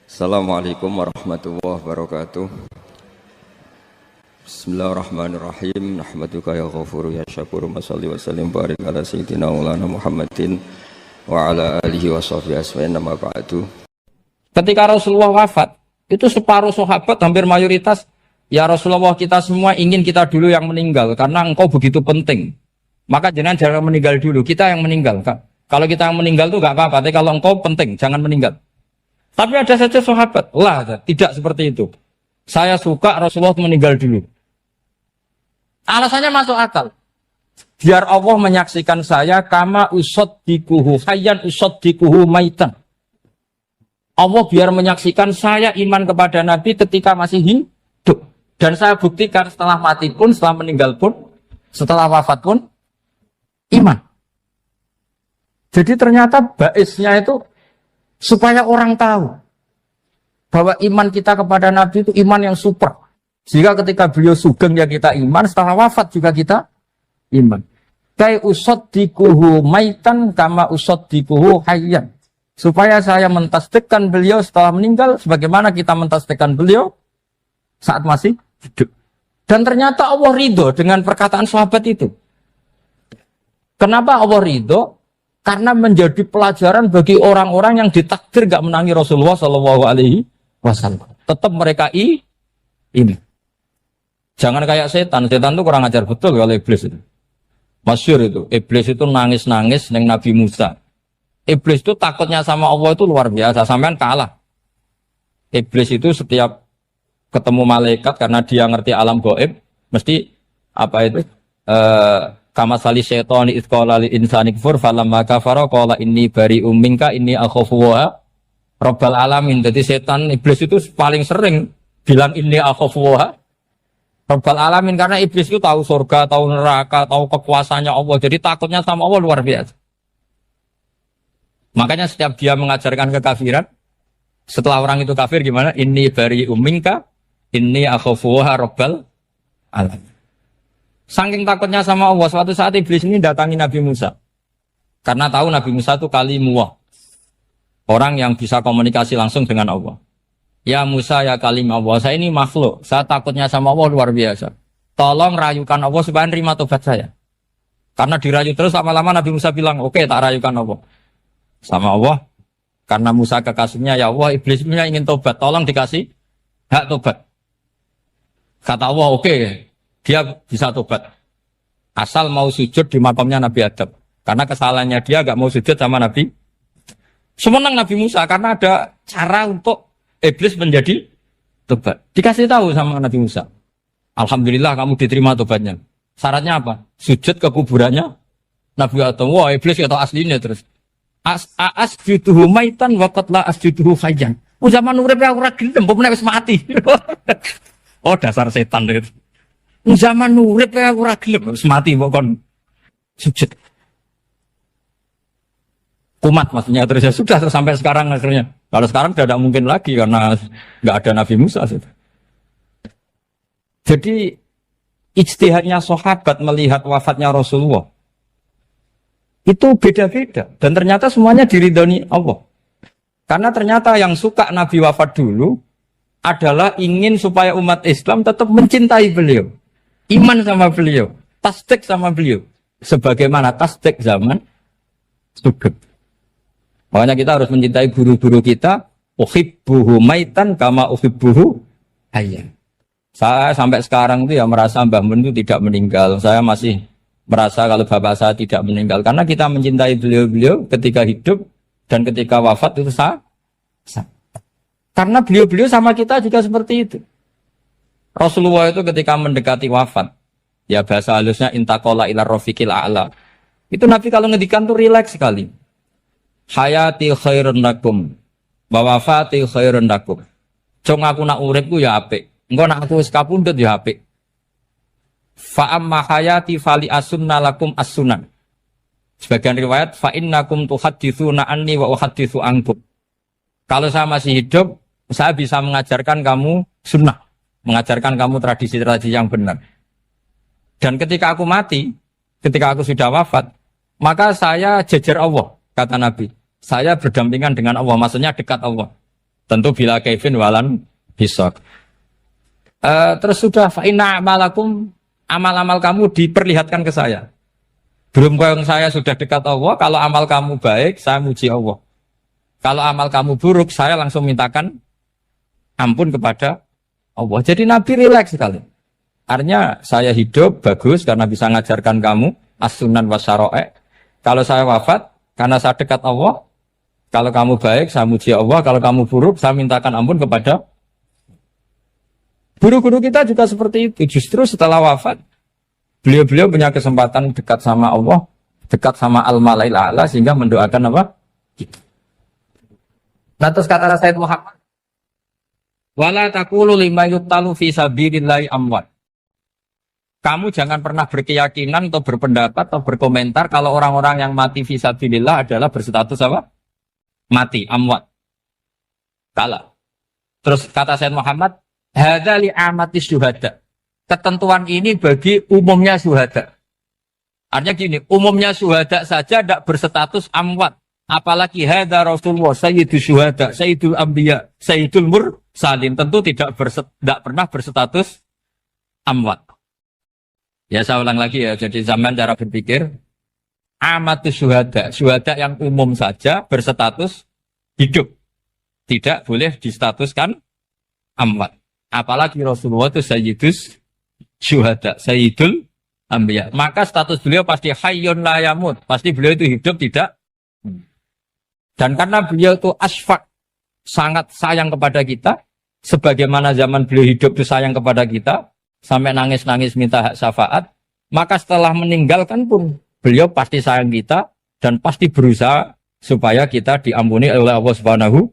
Assalamualaikum warahmatullahi wabarakatuh. Bismillahirrahmanirrahim. Nahmaduka ya ghafuru ya syakuru. Mashalli wa sallim barik ala sayyidina maulana Muhammadin wa ala alihi wa sahbihi asma'in nama ba'du. Ketika Rasulullah wafat, itu separuh sahabat hampir mayoritas, ya Rasulullah, kita semua ingin kita dulu yang meninggal karena engkau begitu penting. Maka jangan meninggal dulu, kita yang meninggal. Kalau kita yang meninggal itu gak apa-apa, tapi kalau engkau penting, jangan meninggal. Tapi ada saja sahabat, tidak seperti itu. Saya suka Rasulullah meninggal dulu. Alasannya masuk akal. Biar Allah menyaksikan saya kama usaddikuhu hayyan usaddikuhu maitan. Allah biar menyaksikan saya iman kepada Nabi ketika masih hidup. Dan saya buktikan setelah mati pun, setelah meninggal pun, setelah wafat pun, iman. Jadi ternyata baisnya itu supaya orang tahu bahwa iman kita kepada Nabi itu iman yang super. Jika ketika beliau sugeng ya kita iman, setelah wafat juga kita iman. Kai usaddikuhu maitan kama usaddikuhu hayyan. Supaya saya mentasdikkan beliau setelah meninggal sebagaimana kita mentasdikkan beliau saat masih hidup. Dan ternyata Allah ridho dengan perkataan sahabat itu. Kenapa Allah ridho? Karena menjadi pelajaran bagi orang-orang yang ditakdir gak menangi Rasulullah SAW. Tetap mereka ini. Jangan kayak setan. Setan itu kurang ajar betul kalau iblis itu. Masyhur itu. Iblis itu nangis-nangis neng Nabi Musa. Iblis itu takutnya sama Allah itu luar biasa. Sampean kalah. Iblis itu setiap ketemu malaikat karena dia ngerti alam gaib, mesti apa itu? Kama sali syaitani idh qala lil insani kfur falamma kafara qala inni bari'um minka inni akhafu wa rabbal alamin. Jadi setan iblis itu paling sering bilang inni akhafu wa rabbal alamin karena iblis itu tahu surga, tahu neraka, tahu kekuasaannya Allah. Jadi takutnya sama Allah luar biasa. Makanya setiap dia mengajarkan kekafiran, setelah orang itu kafir gimana? Inni bari'um minka inni akhafu wa rabbal alamin. Saking takutnya sama Allah, suatu saat iblis ini datangi Nabi Musa. Karena tahu Nabi Musa itu kalimullah. Orang yang bisa komunikasi langsung dengan Allah. Ya Musa, ya kalim Allah, saya ini makhluk. Saya takutnya sama Allah luar biasa. Tolong rayukan Allah supaya nerima tobat saya. Karena dirayu terus lama-lama Nabi Musa bilang, oke, tak rayukan Allah. Sama Allah. Karena Musa kekasihnya, ya Allah, iblis punya ingin tobat. Tolong dikasih hak tobat. Kata Allah, oke. Dia bisa tobat. Asal mau sujud di makamnya Nabi Adam. Karena kesalahannya dia gak mau sujud sama Nabi. Semenang Nabi Musa karena ada cara untuk iblis menjadi tobat. Dikasih tahu sama Nabi Musa. Alhamdulillah kamu diterima tobatnya. Syaratnya apa? Sujud ke kuburannya Nabi Adam. Wah, iblis ya tahu aslinya terus. Asjuduhu maitan wa qatla asjuduhu hayyan. Zaman urip aku ora gelem, mbok nek wis mati. Oh, dasar setan itu. Zaman urip ya ora gelem wis mati kok kon sujud. Kumat maksudnya terus ya sudah sampai sekarang akhirnya. Kalau sekarang sudah tidak mungkin lagi karena enggak ada Nabi Musa. Jadi ijtihadnya sahabat melihat wafatnya Rasulullah itu beda-beda dan ternyata semuanya diridhoni Allah. Karena ternyata yang suka Nabi wafat dulu adalah ingin supaya umat Islam tetap mencintai beliau. Iman sama beliau, tasdik sama beliau, sebagaimana tasdik zaman sugeng. Makanya kita harus mencintai guru-guru kita. Uhibbuhu maitan kama uhibbuhu hayyan. Saya sampai sekarang itu ya merasa Mbah Mun itu tidak meninggal. Saya masih merasa kalau bapak saya tidak meninggal karena kita mencintai beliau-beliau ketika hidup dan ketika wafat itu sah. Karena beliau-beliau sama kita juga seperti itu. Rasulullah itu ketika mendekati wafat, ya bahasa halusnya intaqala ila rafiqil a'la. Itu Nabi kalau ngedikan tuh rileks sekali. Hayati khairun lakum wa wafati khairun lakum. Jong aku nak uripku ya apik. Engko nak aku wis kapundhut ya apik. Fa amma hayati fali asunna lakum as-sunan. Sebagian riwayat fa innakum tuhadditsuna anni wa uhadditsu ankum. Kalau saya masih hidup, saya bisa mengajarkan kamu sunnah. Mengajarkan kamu tradisi-tradisi yang benar. Dan ketika aku mati, ketika aku sudah wafat, maka saya jejer Allah, kata Nabi. Saya berdampingan dengan Allah, maksudnya dekat Allah. Tentu bila kaifin walan hisab. Terus sudah fa inna amalakum, amal-amal kamu diperlihatkan ke saya. Belum yang saya sudah dekat Allah, kalau amal kamu baik, saya muji Allah. Kalau amal kamu buruk, saya langsung mintakan ampun kepada Allah. Jadi Nabi rileks sekali. Artinya saya hidup bagus karena bisa ngajarkan kamu as-sunan wa syara'i'. Kalau saya wafat karena saya dekat Allah. Kalau kamu baik, saya muji Allah. Kalau kamu buruk, saya mintakan ampun kepada. Guru-guru kita juga seperti itu. Justru setelah wafat, beliau-beliau punya kesempatan dekat sama Allah, dekat sama Al-Mala'il A'la, sehingga mendoakan apa? Nah, terus kata Rasulullah Muhammad, wala taqulu lima yuqtalu fi sabilillahi amwat. Kamu jangan pernah berkeyakinan atau berpendapat atau berkomentar kalau orang-orang yang mati fi sabilillah adalah berstatus apa? Mati, amwat. Kalah. Terus kata Sayyid Muhammad, hadza li amati syuhada. Ketentuan ini bagi umumnya syuhada. Artinya gini, umumnya syuhada saja tidak berstatus amwat. Apalagi hadza Rasulullah sayyidul syuhada, sayyidul anbiya, sayyidul mursalin, tentu tidak pernah berstatus amwat. Ya saya ulang lagi ya, jadi zaman cara berpikir amatus syuhada, syuhada yang umum saja berstatus hidup, tidak boleh distatuskan amwat. Apalagi Rasulullah itu sayyidus syuhada, sayyidul anbiya. Maka status beliau pasti hayyun la yamut, pasti beliau itu hidup tidak. Dan karena beliau itu asfaq, sangat sayang kepada kita, sebagaimana zaman beliau hidup itu sayang kepada kita, sampai nangis-nangis minta hak syafaat, maka setelah meninggalkan pun beliau pasti sayang kita dan pasti berusaha supaya kita diampuni oleh Allah Subhanahu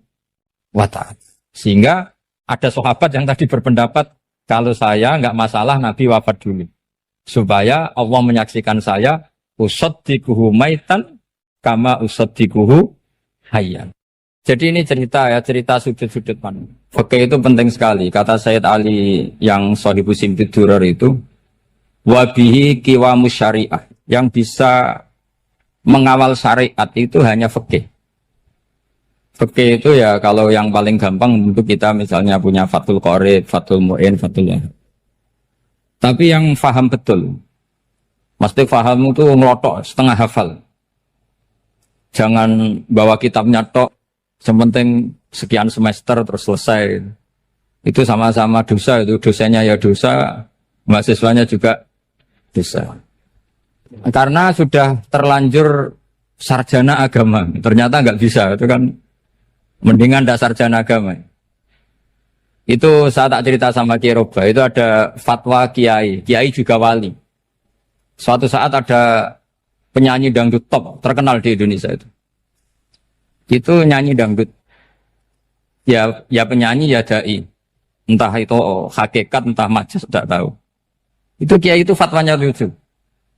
wa ta'ala. Sehingga ada sahabat yang tadi berpendapat kalau saya nggak masalah Nabi wafat dulu, supaya Allah menyaksikan saya usaddiquhu maitan kama usaddiquhu hayyan. Jadi ini cerita ya, cerita sudut-sudut pandang. Fikih itu penting sekali. Kata Sayyid Ali yang Shahibu Simtid Durar itu, wabihi qiwamus syariah. Yang bisa mengawal syariat itu hanya fikih. Fikih itu ya kalau yang paling gampang untuk kita misalnya punya Fathul Qorib, Fathul Mu'in, Fathul Wahab. Tapi yang faham betul, mesti faham itu ngelotok setengah hafal. Jangan bawa kitabnya tok, sementing sekian semester terus selesai. Itu sama-sama dosa, itu dosanya ya dosa, mahasiswanya juga dosa. Karena sudah terlanjur sarjana agama, ternyata nggak bisa, itu kan mendingan ndak sarjana agama. Itu saya tak cerita sama Kiai Roba, itu ada fatwa kiai juga wali. Suatu saat ada penyanyi dangdut top terkenal di Indonesia itu nyanyi dangdut ya penyanyi ya dai, entah itu hakikat entah majas tidak tahu. Itu kiai itu fatwanya lucu,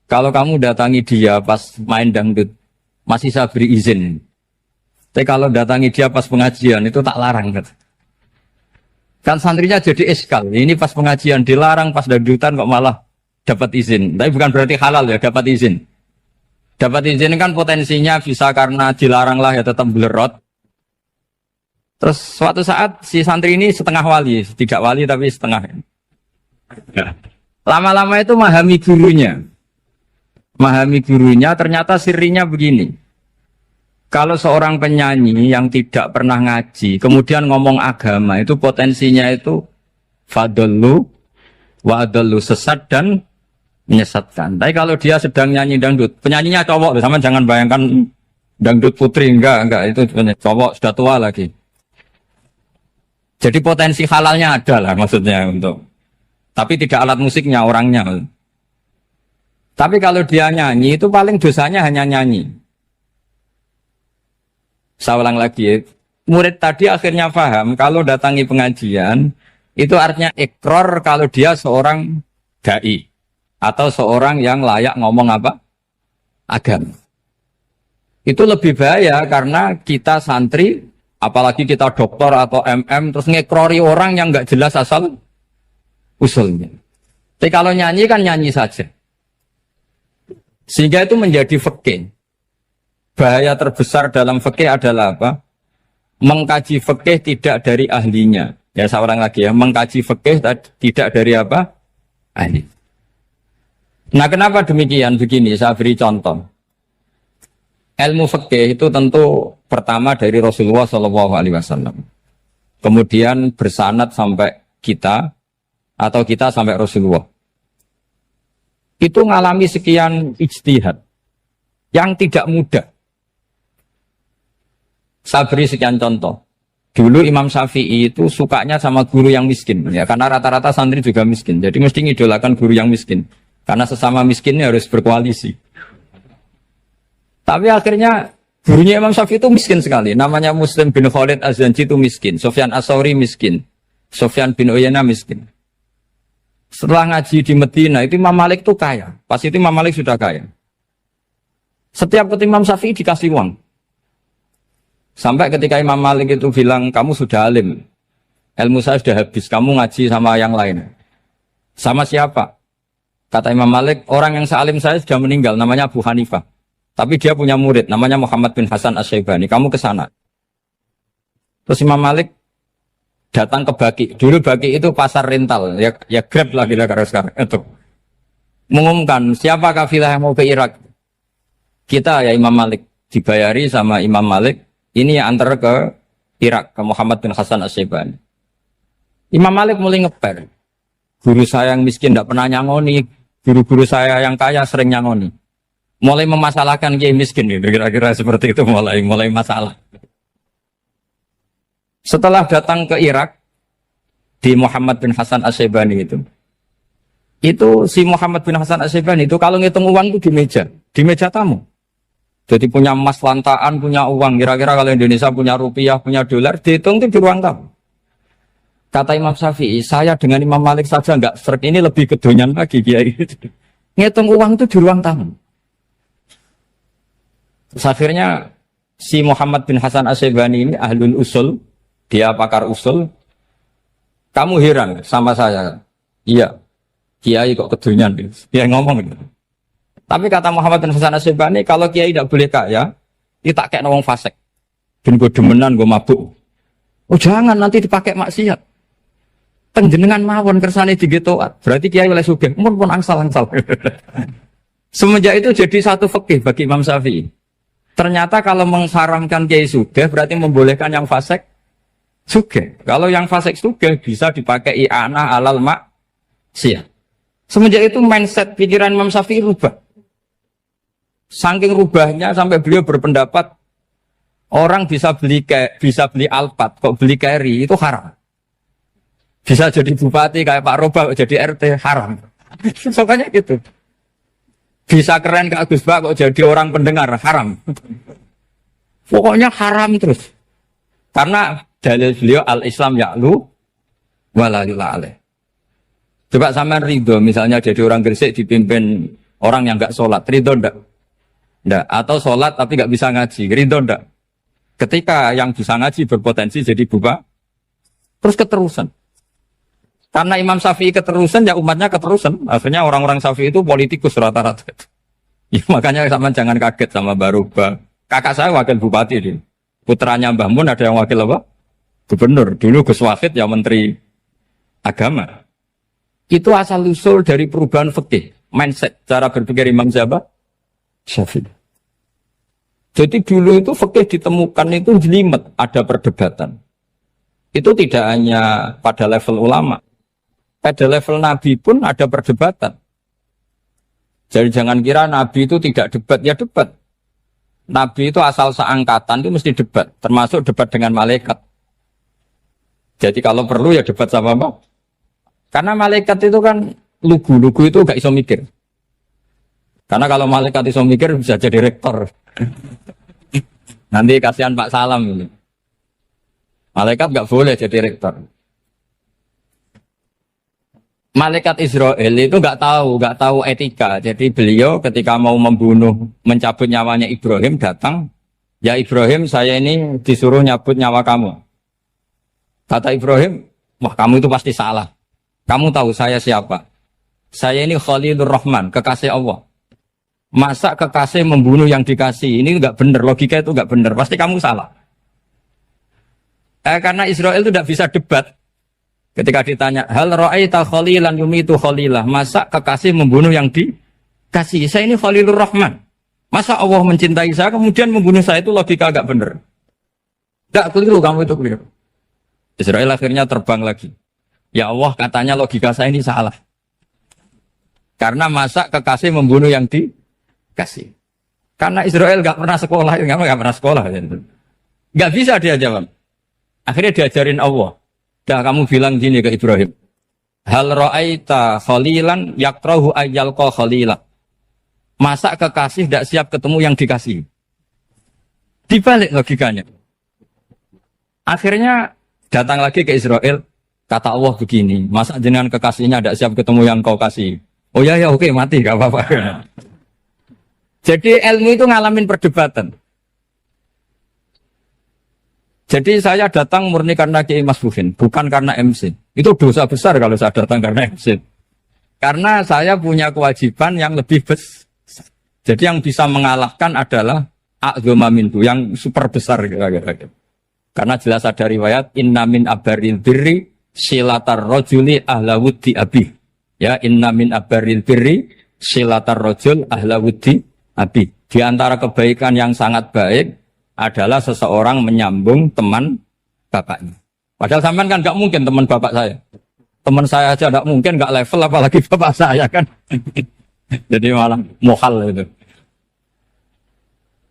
kalau kamu datangi dia pas main dangdut masih saya beri izin, tapi kalau datangi dia pas pengajian itu tak larang kan santrinya jadi eskal, ini pas pengajian dilarang, pas dangdutan kok malah dapat izin. Tapi bukan berarti halal ya, dapat izin. Dapat izin kan potensinya bisa karena dilarang lah ya tetap belerot. Terus suatu saat si santri ini setengah wali, tidak wali tapi setengah. Lama-lama itu memahami gurunya. Memahami gurunya ternyata sirinya begini. Kalau seorang penyanyi yang tidak pernah ngaji, kemudian ngomong agama, itu potensinya itu fadallu wa adallu, sesat dan menyesatkan. Tapi kalau dia sedang nyanyi dangdut, penyanyinya cowok, sama jangan bayangkan dangdut putri, enggak itu cowok sudah tua lagi. Jadi potensi halalnya ada lah maksudnya untuk, tapi tidak alat musiknya, orangnya. Tapi kalau dia nyanyi itu paling dosanya hanya nyanyi. Saya ulang lagi ya, murid tadi akhirnya paham kalau datangi pengajian itu artinya ikrar kalau dia seorang dai atau seorang yang layak ngomong apa? Agama. Itu lebih bahaya karena kita santri, apalagi kita doktor atau MM, terus ngekrori orang yang nggak jelas asal usulnya. Tapi kalau nyanyi kan nyanyi saja. Sehingga itu menjadi fikih. Bahaya terbesar dalam fikih adalah apa? mengkaji fikih tidak dari ahlinya. Ya seorang lagi ya, mengkaji fikih tidak dari apa? Ahli. Nah kenapa demikian? Begini, saya beri contoh. Ilmu fikih itu tentu pertama dari Rasulullah SAW. Kemudian bersanad sampai kita, atau kita sampai Rasulullah. Itu mengalami sekian ijtihad yang tidak mudah. Saya beri sekian contoh. Dulu Imam Syafi'i itu sukanya sama guru yang miskin, ya karena rata-rata santri juga miskin. Jadi mesti ngidolakan guru yang miskin, karena sesama miskinnya harus berkoalisi. Tapi akhirnya gurunya Imam Syafi'i itu miskin sekali. Namanya Muslim bin Khalid Az-Zanji itu miskin. Sufyan As-Tsauri miskin. Sufyan bin Uyainah miskin. Setelah ngaji di Medina itu Imam Malik itu kaya. Pas itu Imam Malik sudah kaya. Setiap ketemu Imam Syafi'i dikasih uang. Sampai ketika Imam Malik itu bilang, kamu sudah alim. Ilmu saya sudah habis. Kamu ngaji sama yang lain. Sama siapa? Kata Imam Malik, orang yang sealim saya sudah meninggal. Namanya Abu Hanifah. Tapi dia punya murid, namanya Muhammad bin Hasan Asy-Syaibani. Kamu ke sana. Terus Imam Malik datang ke Baki. Dulu Baki itu pasar rental. Ya Grab lah kira-kira sekarang. Itu. Mengumumkan, siapa kafilah yang mau ke Irak? Kita ya Imam Malik. Dibayari sama Imam Malik. Ini yang antar ke Irak, ke Muhammad bin Hasan Asy-Syaibani. Imam Malik mulai ngeper. Guru saya yang miskin tidak pernah nyangoni. Guru-guru saya yang kaya sering nyangoni. Mulai memasalahkan kiai miskin gitu, kira-kira seperti itu mulai masalah. Setelah datang ke Irak di Muhammad bin Hasan Asy-Syaibani itu si Muhammad bin Hasan Asy-Syaibani itu kalau ngitung uang itu di meja tamu. Jadi punya emas lantaan, punya uang. Kira-kira kalau Indonesia punya rupiah, punya dolar, dihitung itu di ruang tamu. Kata Imam Syafi'i, saya dengan Imam Malik saja enggak seret, ini lebih kedonyan lagi kiai. Ngitung uang itu di ruang tamu. Terus akhirnya si Muhammad bin Hasan Asy-Syaibani ini ahlul usul, dia pakar usul. Kamu heran sama saya? Iya, kiai kok kedonyan. Dia ngomong gitu. Tapi kata Muhammad bin Hasan Asy-Syaibani, kalau kiai tidak boleh kaya, dia tak kayak wong fasik. Ben gue demenan, gue mabuk. Oh jangan, nanti dipakai maksiat. Tenjenengan mawon kersane digetoat. Berarti kiai oleh sugih. Pun angsal-angsal. Semenjak itu jadi satu fikih bagi Imam Syafi'i. Ternyata kalau mengharamkan kiai sugih berarti membolehkan yang fasik sugih. Kalau yang fasik sugih bisa dipakai i'anah alal maksiat. Semenjak itu mindset pikiran Imam Syafi'i rubah. Saking rubahnya sampai beliau berpendapat orang bisa beli Alphard, kok beli carry itu haram. Bisa jadi bupati kayak Pak Roba, jadi RT haram. Soalnya gitu. Bisa keren Kak Gus Ba kok jadi orang pendengar haram. Pokoknya haram terus. Karena dalil beliau al-Islam ya'lu wala yula alaih. Coba sampean ridho misalnya jadi orang Gresik dipimpin orang yang enggak sholat, ridho ndak? Ndak. Atau sholat tapi enggak bisa ngaji, ridho ndak? Ketika yang bisa ngaji berpotensi jadi buba, terus keterusan. Karena Imam Syafi'i keterusan, ya umatnya keterusan. Akhirnya orang-orang Syafi'i itu politikus rata-rata. Ya, makanya sama jangan kaget sama Baruba. Kakak saya wakil bupati ini. Putranya Mbah Mun ada yang wakil apa? Gubernur. Dulu Gus Wahid ya menteri agama. Itu asal usul dari perubahan fikih, mindset, cara berpikir Imam Syafi'i. Jadi dulu itu fikih ditemukan itu jelimet, ada perdebatan. Itu tidak hanya pada level ulama. Pada level Nabi pun ada perdebatan. Jadi jangan kira Nabi itu tidak debat, ya debat. Nabi itu asal seangkatan itu mesti debat, termasuk debat dengan malaikat. Jadi kalau perlu ya debat sama apa? Karena malaikat itu kan lugu itu gak iso mikir. Karena kalau malaikat iso mikir bisa jadi rektor. Nanti kasihan Pak Salam ini. Malaikat gak boleh jadi rektor. Malaikat Israel itu nggak tahu etika. Jadi beliau ketika mau membunuh, mencabut nyawanya Ibrahim datang, ya Ibrahim saya ini disuruh nyabut nyawa kamu. Kata Ibrahim, wah kamu itu pasti salah. Kamu tahu saya siapa? Saya ini Khalilur Rahman, kekasih Allah. Masa kekasih membunuh yang dikasih? Ini nggak benar, logika itu nggak benar. Pasti kamu salah. Karena Israel itu tidak bisa debat. Ketika ditanya, hal ra'aita khalilan yumitu khalilah, masa kekasih membunuh yang dikasih? Saya ini Khalilur Rahman. Masa Allah mencintai saya kemudian membunuh saya, itu logika agak benar. Enggak keliru, kamu itu keliru. Israel akhirnya terbang lagi. Ya Allah, katanya logika saya ini salah. Karena masa kekasih membunuh yang dikasih. Karena Israel nggak pernah sekolah, nggak pernah sekolah. Nggak bisa dia jawab. Akhirnya diajarin Allah. Dah kamu bilang gini ke Ibrahim. Hal ra'aita khalilan yakrahu ayyalqa khalila. Masa kekasih tidak siap ketemu yang dikasih. Dibalik logikanya. Akhirnya datang lagi ke Israel. Kata Allah begini, masa jenengan kekasihnya tidak siap ketemu yang kau kasih. Oh ya oke, mati gak apa-apa. Jadi ilmu itu ngalamin perdebatan. Jadi saya datang murni karena Kiai Mas Buhin, bukan karena MC. Itu dosa besar kalau saya datang karena MC. Karena saya punya kewajiban yang lebih besar. Jadi yang bisa mengalahkan adalah a'dzama minhu, yang super besar kira-kira. Karena jelas ada riwayat inna min abaril birri silatar rajuli ahla wuddi abi. Ya, inna min abaril birri silatar rajul ahla wuddi abi. Di antara kebaikan yang sangat baik adalah seseorang menyambung teman bapaknya. Padahal sampean kan nggak mungkin teman bapak saya. Teman saya aja nggak mungkin, nggak level apalagi bapak saya kan. Jadi malah mohal itu.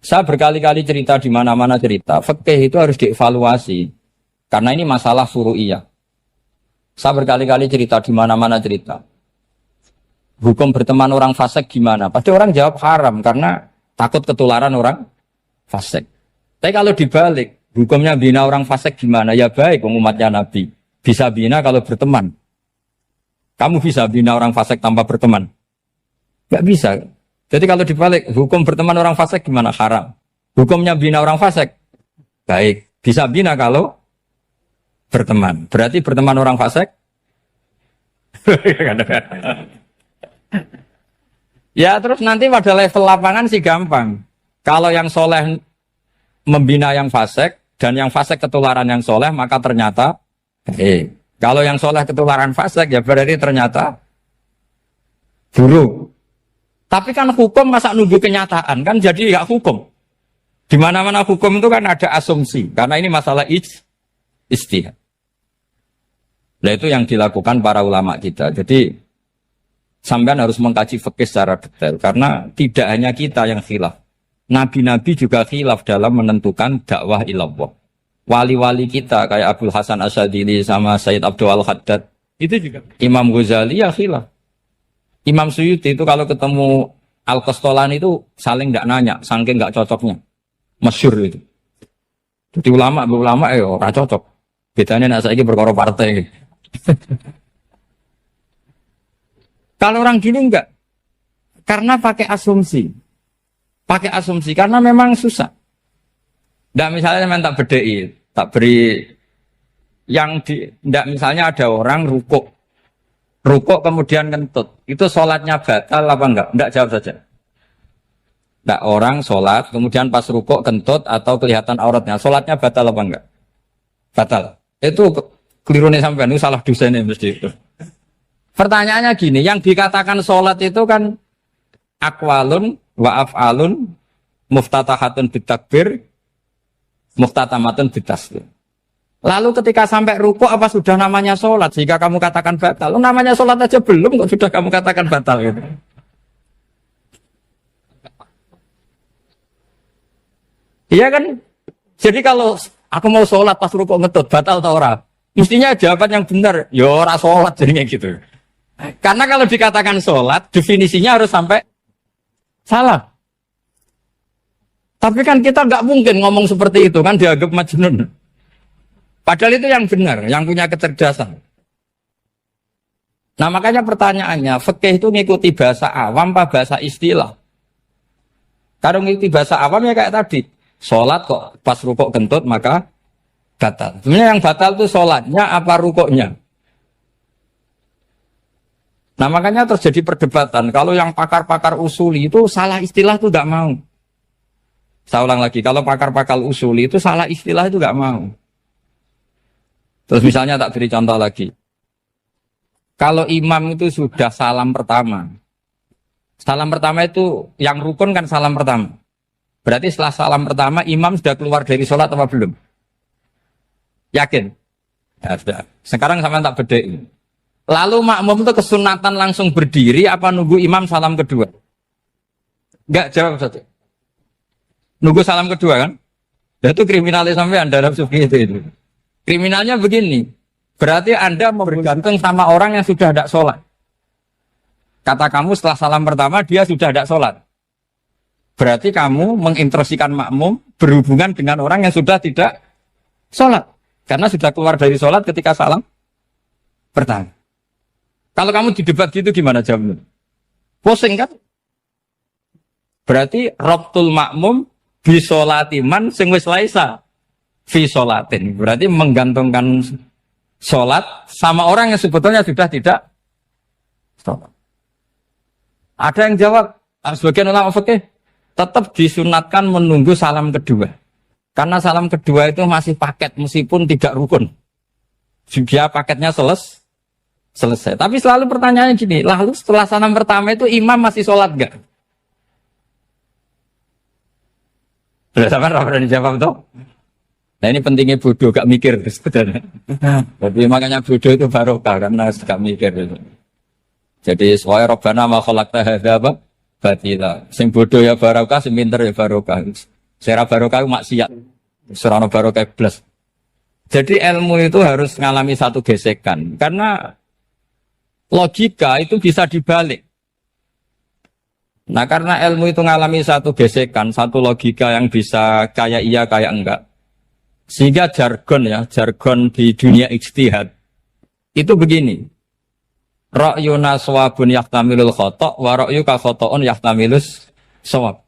Saya berkali-kali cerita di mana-mana cerita. Fikih itu harus dievaluasi. Karena ini masalah furu'iyah. Saya berkali-kali cerita di mana-mana cerita. Hukum berteman orang fasik gimana? Pasti orang jawab haram karena takut ketularan orang fasik. Tapi kalau dibalik, hukumnya bina orang fasik gimana? Ya baik, umatnya Nabi. Bisa bina kalau berteman. Kamu bisa bina orang fasik tanpa berteman? Gak bisa. Jadi kalau dibalik, hukum berteman orang fasik gimana? Haram. Hukumnya bina orang fasik? Baik. Bisa bina kalau berteman. Berarti berteman orang fasik? Ya terus nanti pada level lapangan sih gampang. Kalau yang soleh membina yang fasik, dan yang fasik ketularan yang soleh, maka ternyata kalau yang soleh ketularan fasik, ya berarti ternyata buruk. Tapi kan hukum masa nunggu kenyataan, kan jadi nggak hukum. Di mana-mana hukum itu kan ada asumsi, karena ini masalah ijtihad. Nah itu yang dilakukan para ulama kita. Jadi sampean harus mengkaji fikih secara detail, karena tidak hanya kita yang khilaf. Nabi-nabi juga khilaf dalam menentukan dakwah ilallah. Wali-wali kita kayak Abdul Hasan Asyadili sama Sayyid Abdul Al-Haddad itu juga. Imam Ghazali ya khilaf. Imam Suyuti itu kalau ketemu Al-Qastolani itu saling tidak nanya, saking nggak cocoknya. Masyhur itu. Jadi ulama ora cocok. Bedanya nak saiki perkara partai. Kalau orang gini enggak. Karena pakai asumsi. Pakai asumsi karena memang susah. Ndak misalnya memang tak bedai, tak beri yang di ndak misalnya ada orang rukuk kemudian kentut. Itu sholatnya batal apa enggak? Enggak, jawab saja. Enggak, orang sholat kemudian pas rukuk kentut atau kelihatan auratnya, sholatnya batal apa enggak? Batal. Itu kelirunya sampean, itu salah dosennya mesti itu. Pertanyaannya gini, yang dikatakan sholat itu kan aqwalun wa af'alun muftatahatun bitakbir muftatamatun bitaslim. Lalu ketika sampai rukuk apa sudah namanya sholat sehingga kamu katakan batal? Namanya sholat aja belum kok sudah kamu katakan batal gitu. Iya kan? Jadi kalau aku mau sholat pas rukuk ngetut batal atau ora? Mestinya jawaban yang benar, ya ora sholat jadinya gitu. Karena kalau dikatakan sholat definisinya harus sampai salah. Tapi kan kita nggak mungkin ngomong seperti itu kan dianggap majnun. Padahal itu yang benar, yang punya kecerdasan. Nah makanya pertanyaannya, fikih itu ngikuti bahasa awam apa bahasa istilah? Kalau ngikuti bahasa awam ya kayak tadi, sholat kok pas rukuk kentut maka batal. Sebenarnya yang batal itu sholatnya apa rukuknya? Nah makanya terjadi perdebatan. Kalau yang pakar-pakar usuli itu salah istilah itu nggak mau. Saya ulang lagi, kalau pakar-pakar usuli itu salah istilah itu nggak mau. Terus misalnya tak beri contoh lagi. Kalau imam itu sudah salam pertama. Salam pertama itu yang rukun kan salam pertama. Berarti setelah salam pertama imam sudah keluar dari sholat apa belum? Yakin? Ya sudah. Sekarang sampai tak bedain. Lalu makmum itu kesunatan langsung berdiri apa nunggu imam salam kedua? Enggak, jawab satu. Nunggu salam kedua kan? Ya itu kriminalnya sampai Anda sufi itu. Kriminalnya begini. Berarti Anda bergantung sama orang yang sudah tidak sholat. Kata kamu setelah salam pertama dia sudah tidak sholat. Berarti kamu menginstruksikan makmum berhubungan dengan orang yang sudah tidak sholat. Karena sudah keluar dari sholat ketika salam pertama. Kalau kamu didebat gitu gimana jawabnya? Pusing kan? Berarti Rabtul makmum bisolatiman sing wis laisa fi sholatin. Berarti menggantungkan sholat sama orang yang sebetulnya sudah tidak sholat. Ada yang jawab, sebagian ulama fikih tetap disunatkan menunggu salam kedua. Karena salam kedua itu masih paket meskipun tidak rukun. Dia paketnya selesai. Tapi selalu pertanyaannya gini, lalu setelah salam pertama itu imam masih sholat enggak? Sudah sampai apa dijawab tuh? Nah ini pentingnya bodoh, gak mikir sebenarnya. Jadi makanya bodoh itu barokah karena gak mikir itu. Jadi soalnya Rabbana ma khalaqta hadza apa? Batila. Sing bodoh ya barokah, sing pinter ya barokah. Sing barokah itu maksiat. Surana barokah plus. Jadi ilmu itu harus mengalami satu gesekan karena logika itu bisa dibalik. Nah karena ilmu itu mengalami satu gesekan, satu logika yang bisa kayak iya kayak enggak. Sehingga jargon di dunia ijtihad itu begini. Ra'yuna shawabun yahtamilul khata' wa ra'yuka khata'un yahtamilus shawab.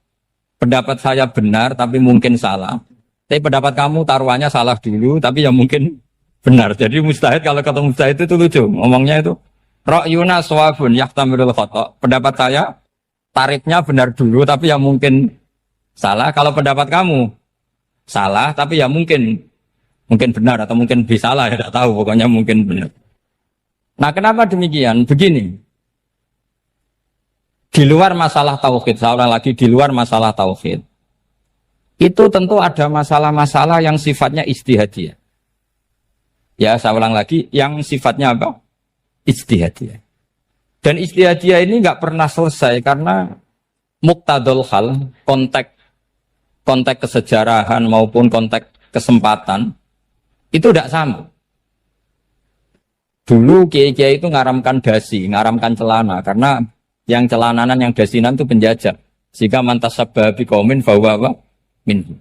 Pendapat saya benar tapi mungkin salah. Tapi pendapat kamu taruhannya salah dulu tapi ya mungkin benar. Jadi mustahid kalau kata mustahid itu lucu. Ngomongnya itu ra'yuna shawabun yahtamilul khata'. Pendapat saya tarifnya benar dulu tapi ya mungkin salah. Kalau pendapat kamu salah tapi ya mungkin benar atau mungkin bisa salah ya tidak tahu pokoknya mungkin benar. Nah kenapa demikian? Begini, di luar masalah tauhid, saya ulang lagi di luar masalah tauhid itu tentu ada masalah-masalah yang sifatnya ijtihadiyah. Ya saya ulang lagi yang sifatnya apa? Ijtihadiyah. Dan ijtihadiyah ini nggak pernah selesai karena muqtadul hal, konteks kesejarahan maupun konteks kesempatan itu tidak sama. Dulu kiai-kiai itu ngaramkan dasi, ngaramkan celana karena yang celananan yang dasinan itu penjajah. Jika mantasabba biqaumin fahuwa minhu.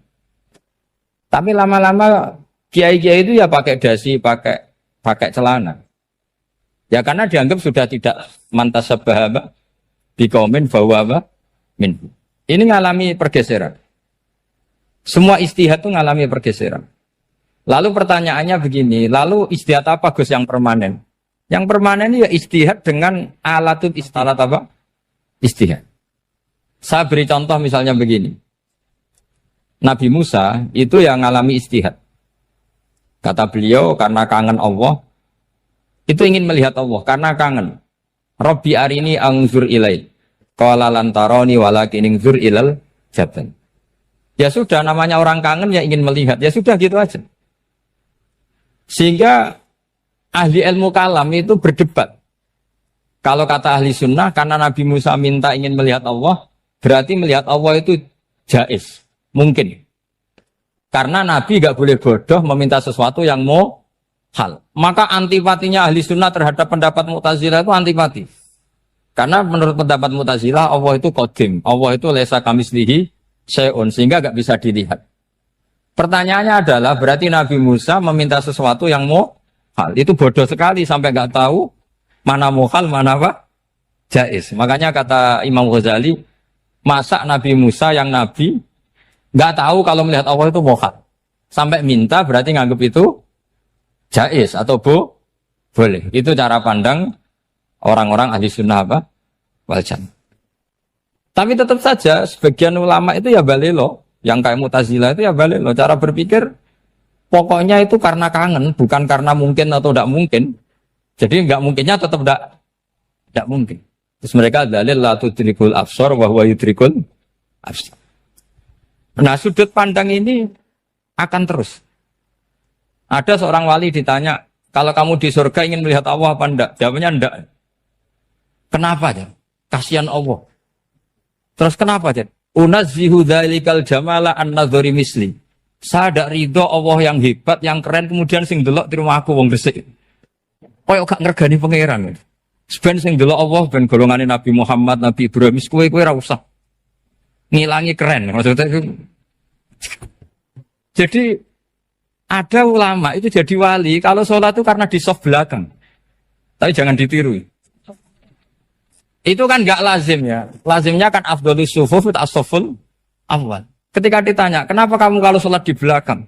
Tapi lama-lama kiai-kiai itu ya pakai dasi, pakai celana. Ya karena dianggap sudah tidak mantasabba biqaumin fahuwa minhu. Ini ngalami pergeseran. Semua ijtihad itu ngalami pergeseran. Lalu pertanyaannya begini, lalu ijtihad apa Gus yang permanen? Yang permanen ya ijtihad dengan alatut ijtihad apa? Ijtihad. Saya beri contoh misalnya begini. Nabi Musa itu yang ngalami ijtihad. Kata beliau karena kangen Allah, itu ingin melihat Allah karena kangen. Rabbi arini anzur ilaih. Qala lan tarani walakin anzur ilal jabal. Ya sudah, namanya orang kangen ya ingin melihat. Ya sudah gitu aja. Sehingga ahli ilmu kalam itu berdebat. Kalau kata ahli sunnah, karena Nabi Musa minta ingin melihat Allah, berarti melihat Allah itu jaiz. Mungkin. Karena Nabi gak boleh bodoh meminta sesuatu yang mau hal. Maka antipatinya ahli sunnah terhadap pendapat Mu'tazilah itu antipati. Karena menurut pendapat Mu'tazilah, Allah itu qadim. Allah itu laisa kamislihi syai'un, sehingga gak bisa dilihat. Pertanyaannya adalah berarti Nabi Musa meminta sesuatu yang mau hal. Itu bodoh sekali sampai gak tahu mana mau hal, mana apa? Jaiz. Makanya kata Imam Ghazali, masa Nabi Musa yang Nabi gak tahu kalau melihat Allah itu mau hal. Sampai minta berarti nganggap itu jaiz atau boleh. Itu cara pandang orang-orang ahli sunnah apa? Wal jamaah. Tapi tetap saja sebagian ulama itu ya balelo, yang kayak Mu'tazilah itu ya balelo, cara berpikir Pokoknya itu karena kangen, bukan karena mungkin atau tidak mungkin. Jadi nggak mungkinnya tetap tidak mungkin. Terus mereka dalil la tudrikul absar wa huwa yudrikul absar. Nah, sudut pandang ini akan terus. Ada seorang wali ditanya, kalau kamu di surga ingin melihat Allah apa enggak? Jawabnya enggak. Kenapa ya? Kasihan Allah. Terus kenapa ya? Unazzihu dzalikal jamala an-nadhari misli. Saya tidak ridho Allah yang hebat, yang keren, kemudian sing delok di rumah aku wong resik. Koyok gak ngergani pangeran. Sebenarnya sing delok Allah ben golongane Nabi Muhammad, Nabi Ibrahim, kowe ora usah ngilangi keren. Maksudnya itu. Jadi ada ulama itu jadi wali kalau sholat itu karena di soft belakang. Tapi jangan ditiru. Itu kan gak lazim ya. Lazimnya kan afdhalus sufuf as-saful awal. Ketika ditanya, kenapa kamu kalau sholat di belakang?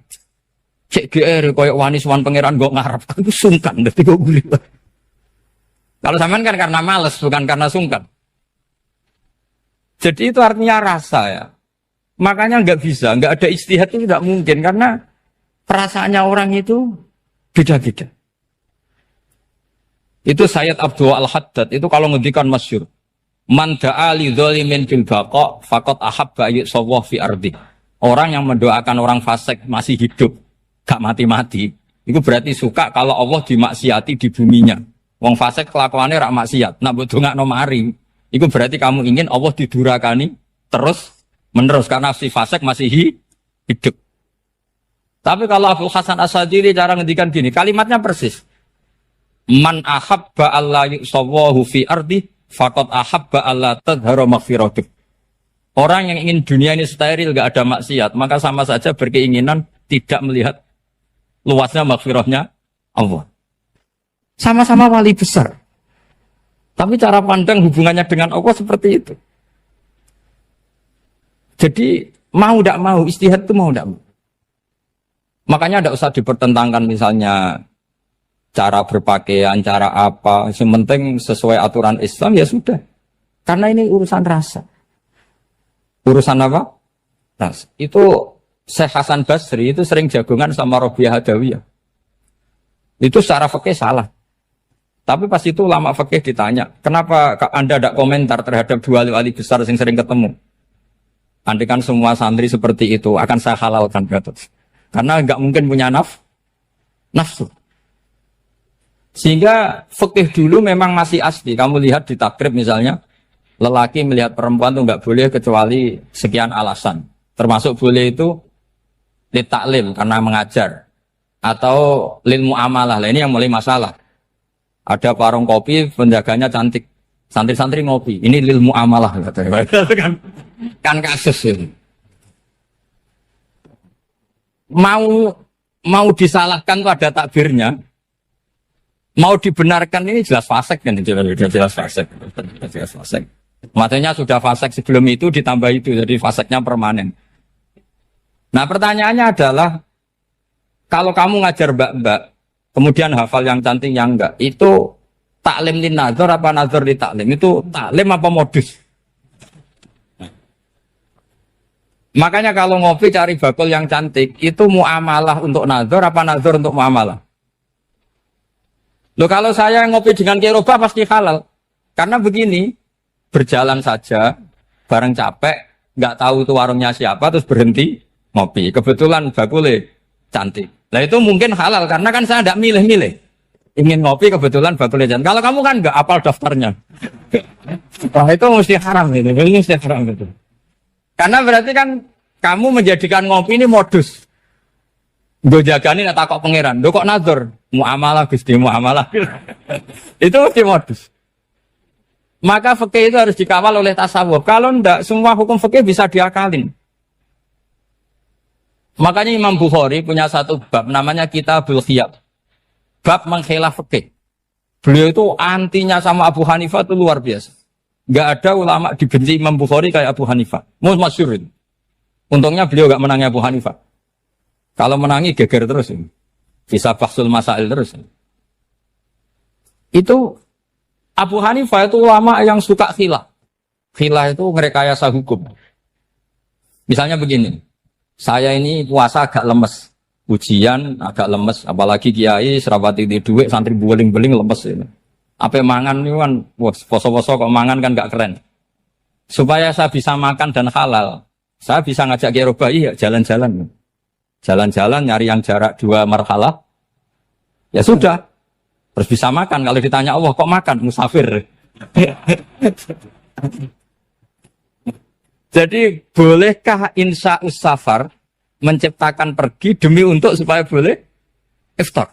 Cek GR, koyok wani suwan pangeran gak ngarap. Aku sungkan, berarti gue guli. Kalau sampean kan karena males, bukan karena sungkan. Jadi itu artinya rasa ya. Makanya nggak bisa, nggak ada ijtihad itu tidak mungkin. Karena perasaannya orang itu beda-beda. Itu Sayyid Abdul Al-Haddad, itu kalau ngendikan masyhur. Man da'a li dzalimin bil baqa faqad ahabba yu'sawwa fi ardi. Orang yang mendoakan orang fasik masih hidup, gak mati-mati, itu berarti suka kalau Allah dimaksiati di buminya. Wong fasik kelakuannya rak maksiat, nak mbok dongakno mari. Itu berarti kamu ingin Allah didurakani terus menerus karena si fasik masih hidup. Tapi kalau Abdul Hasan As-Sadili cara ngendikan gini, kalimatnya persis. Man ahabba alla yu'sawwahu fi ardi faqad ahabba alla tadhara maghfiratuh. Orang yang ingin dunia ini steril, gak ada maksiat, maka sama saja berkeinginan tidak melihat luasnya maghfirahnya Allah. Sama-sama wali besar. Tapi cara pandang hubungannya dengan Allah seperti itu. Jadi mau tidak mau, ijtihad itu mau tidak mau. Makanya tidak usah dipertentangkan misalnya cara berpakaian, cara apa. Yang penting sesuai aturan Islam ya sudah. Karena ini urusan rasa. Urusan apa? Rasa. Itu Syekh Hasan Basri itu sering jagongan sama Robiah Hadawiyah. Itu secara fikih salah. Tapi pas itu ulama fikih ditanya, kenapa Anda tidak komentar terhadap dua wali besar yang sering ketemu? Andai kan semua santri seperti itu, akan saya halalkan. Karena nggak mungkin punya nafsu. Sehingga fikih dulu memang masih asli. Kamu lihat di takrib misalnya, lelaki melihat perempuan itu nggak boleh kecuali sekian alasan. Termasuk boleh itu litaklim karena mengajar. Atau lil muamalah. Ini yang mulai masalah. Ada warung kopi, penjaganya cantik. Santri-santri ngopi. Ini lil muamalah. Kan kasus ini. Mau disalahkan tuh ada takbirnya. Mau dibenarkan ini jelas fasik kan, jelas fasik. Jelas fasik. Matanya sudah fasik sebelum itu ditambah itu, jadi fasiknya permanen. Nah pertanyaannya adalah, kalau kamu ngajar mbak-mbak, kemudian hafal yang cantik yang enggak, itu taklim lin nazar apa nazar li taklim? Itu taklim apa modus? Makanya kalau ngopi cari bakul yang cantik, itu muamalah untuk nazar apa nazar untuk muamalah? Loh kalau saya ngopi dengan kiroba pasti halal. Karena begini, berjalan saja, bareng capek, nggak tahu itu warungnya siapa, terus berhenti ngopi. Kebetulan bakulnya cantik. Nah itu mungkin halal, karena kan saya nggak milih-milih. Ingin ngopi, kebetulan bakulnya cantik. Kalau kamu kan nggak apal daftarnya. Wah itu mesti haram itu, ini mesti haram itu. Karena berarti kan kamu menjadikan ngopi ini modus. Gue jagani nak takok pangeran. Lo kok nazar? Muamalah Gusti, muamalah. Itu mesti modus. Maka fikih itu harus dikawal oleh tasawuf. Kalau ndak, semua hukum fikih bisa diakalin. Makanya Imam Bukhari punya satu bab namanya Kitabul Khiyab. Bab mengkhilaf fikih. Beliau itu antinya sama Abu Hanifah itu luar biasa. Nggak ada ulama dibenci Imam Bukhari kayak Abu Hanifah. Masyhur itu. Untungnya beliau nggak menangi Abu Hanifah. Kalau menangi geger terus ini. Bisa faksul masail terus. Itu Abu Hanifah itu ulama yang suka khilah. Khilah itu ngerekayasa hukum. Misalnya begini. Saya ini puasa agak lemes. ujian agak lemes, apalagi kiai serapati di duit santri beling-beling lemes ini. Apa mangan ini kan, poso-poso kok mangan kan gak keren. Supaya saya bisa makan dan halal, saya bisa ngajak kiai Robai ya jalan-jalan. Jalan-jalan nyari yang jarak 2 marhalah, ya sudah. Terus bisa makan. Kalau ditanya Allah kok makan musafir. Jadi bolehkah insa'us safar menciptakan pergi demi untuk supaya boleh iftar?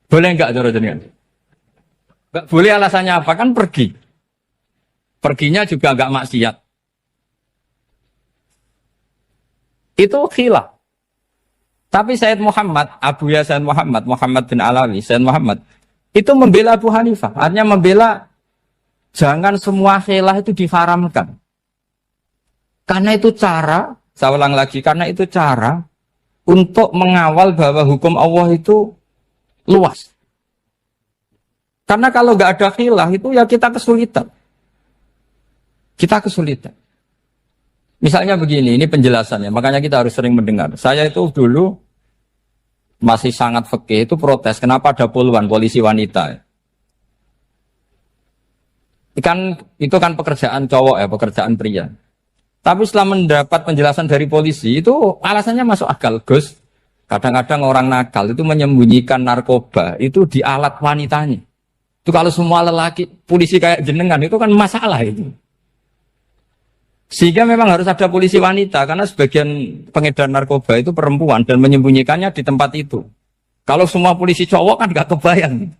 Boleh enggak cara jenengan? Enggak boleh, alasannya apa? Kan pergi. Perginya juga enggak maksiat. Itu khilaf. Tapi Sayyid Muhammad, Abu Ya Sayyid Muhammad, Muhammad bin Alawi, Sayyid Muhammad, itu membela Abu Hanifah. Artinya membela jangan semua khilaf itu diharamkan. Karena itu cara, saya ulang lagi, karena itu cara untuk mengawal bahwa hukum Allah itu luas. Karena kalau nggak ada khilaf itu ya kita kesulitan. Kita kesulitan. Misalnya begini, ini penjelasannya, makanya kita harus sering mendengar. Saya itu dulu masih sangat fikih itu protes, kenapa ada puluhan polisi wanita? Itu kan pekerjaan cowok ya, pekerjaan pria. Tapi setelah mendapat penjelasan dari polisi, itu alasannya masuk akal, Gus. Kadang-kadang orang nakal itu menyembunyikan narkoba, itu di alat wanitanya. Itu kalau semua lelaki, polisi kayak jenengan, itu kan masalah itu. Sehingga memang harus ada polisi wanita, karena sebagian pengedar narkoba itu perempuan dan menyembunyikannya di tempat itu. Kalau semua polisi cowok kan gak kebayang.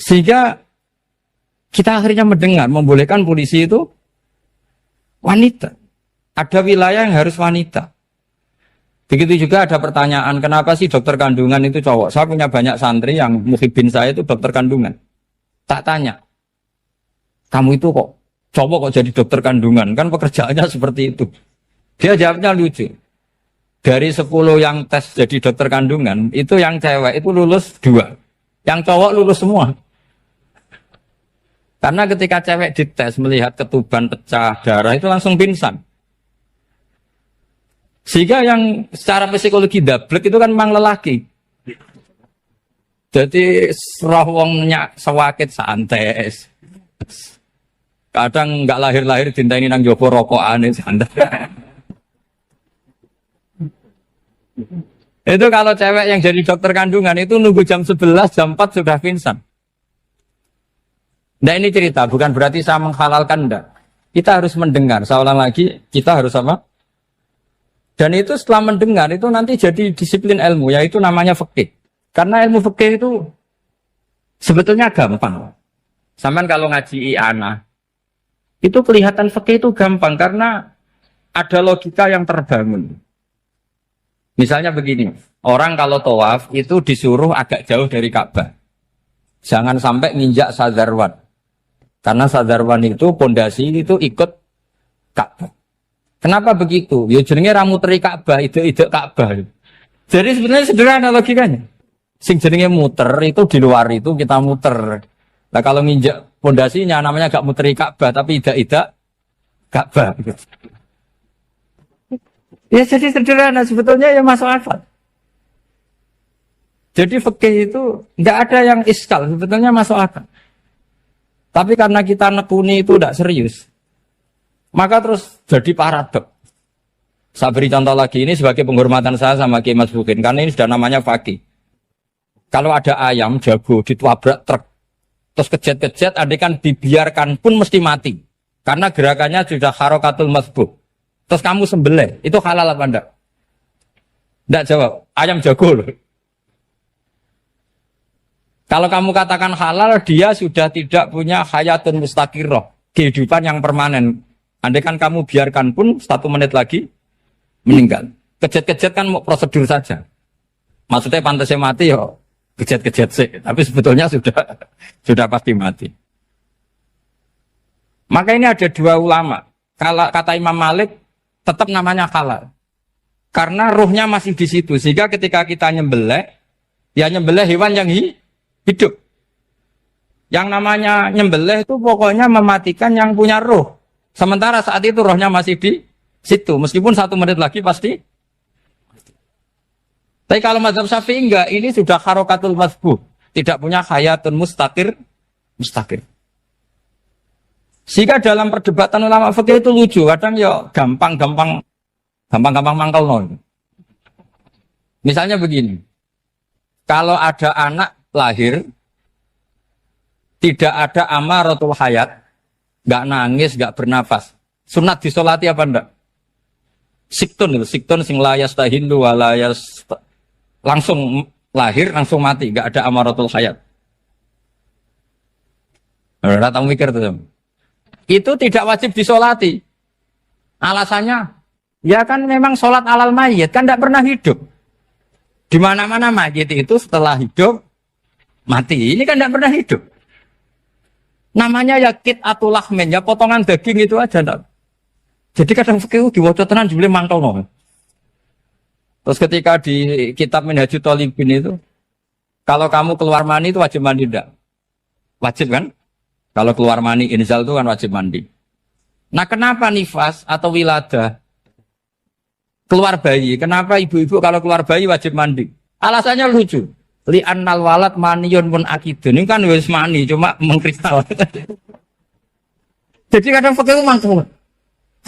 Sehingga kita akhirnya mendengar, membolehkan polisi itu wanita. Ada wilayah yang harus wanita. Begitu juga ada pertanyaan, kenapa sih dokter kandungan itu cowok? Saya punya banyak santri yang muhibin saya itu dokter kandungan. Tak tanya, kamu itu kok cowok kok jadi dokter kandungan? Kan pekerjaannya seperti itu. Dia jawabnya lucu. Dari 10 yang tes jadi dokter kandungan, itu yang cewek itu lulus 2. Yang cowok lulus semua. Karena ketika cewek dites melihat ketuban pecah darah itu langsung pingsan. Sehingga yang secara psikologi dablek itu kan memang lelaki. Jadi roh wongnya sewakit santai. Kadang nggak lahir-lahir dintaini nang jopo rokokan santai. Itu kalau cewek yang jadi dokter kandungan itu nunggu jam 11, jam 4 sudah pingsan. Nah ini cerita, bukan berarti saya menghalalkan, enggak. Kita harus mendengar, saya ulang lagi, kita harus apa? Dan itu setelah mendengar, itu nanti jadi disiplin ilmu, yaitu namanya fikih. Karena ilmu fikih itu sebetulnya gampang. Sampai kalau ngaji i'anah, itu kelihatan fikih itu gampang, karena ada logika yang terbangun. Misalnya begini, orang kalau tawaf itu disuruh agak jauh dari Ka'bah. Jangan sampai nginjak sadarwan. Karena sadarwan itu pondasi itu ikut Ka'bah. Kenapa begitu? Ya jenenge ra muteri Ka'bah, ide-ide Ka'bah. Jadi sebenarnya sederhana logikanya. Sing jenenge muter itu di luar itu kita muter. Nah kalau nginjak pondasinya namanya gak muteri Ka'bah tapi ide-ide Ka'bah. Ya jadi sederhana sebetulnya ya masuk akal. Jadi fikih itu nggak ada yang iskal, sebetulnya masuk akal. Tapi karena kita nekuni itu tidak serius, maka terus jadi paradok. Saya beri contoh lagi, ini sebagai penghormatan saya sama Kiai Mas Bukin, karena ini sudah namanya fakih. Kalau ada ayam jago ditabrak truk, terus kejet-kejet, adekan dibiarkan pun mesti mati, karena gerakannya sudah harokatul masbuh. Terus kamu sembelih, itu halal apa enggak? Enggak jawab, ayam jago loh. Kalau kamu katakan halal, dia sudah tidak punya hayatun mustaqirroh, kehidupan yang permanen. Andai kan kamu biarkan pun 1 menit lagi meninggal. Kejet-kejet kan mau prosedur saja. Maksudnya pantasnya mati ya kejet-kejet sih, tapi sebetulnya sudah pasti mati. Maka ini ada 2 ulama. Kalau kata Imam Malik tetap namanya halal. Karena ruhnya masih di situ, sehingga ketika kita nyembelih, ya nyembelih hewan yang hidup. Yang namanya nyembelih itu pokoknya mematikan yang punya roh. Sementara saat itu rohnya masih di situ. Meskipun 1 menit lagi pasti. Tapi kalau mazhab Syafi'i enggak, ini sudah harokatul mazbuh, tidak punya hayatun mustaqir. Sehingga dalam perdebatan ulama fikih itu lucu, kadang ya gampang mangkal non. Misalnya begini, kalau ada anak lahir, tidak ada amaratul hayat, nggak nangis, nggak bernafas, sunat disolati apa enggak? Siktun sing layas tahindu walayas, langsung lahir, langsung mati, nggak ada amaratul hayat. Nggak tahu mikir tuh. Itu tidak wajib disolati. Alasannya, ya kan memang sholat alal mayit, kan tidak pernah hidup. Di mana-mana mayit itu setelah hidup, mati. Ini kan tidak pernah hidup. Namanya ya kit atau lahmin, ya potongan daging itu aja. Enggak. Jadi kadang fikih diwaca tenan jebule mangkel no. Terus ketika di kitab Minhajul Thalibin itu, kalau kamu keluar mani itu wajib mandi enggak? Wajib kan? Kalau keluar mani inzal itu kan wajib mandi. Nah kenapa nifas atau wiladah keluar bayi? Kenapa ibu-ibu kalau keluar bayi wajib mandi? Alasannya lucu. Li annal walad maniyun pun akidun. Ini kan wis mani cuma mengkristal. Jadi kadang pakai mangkel.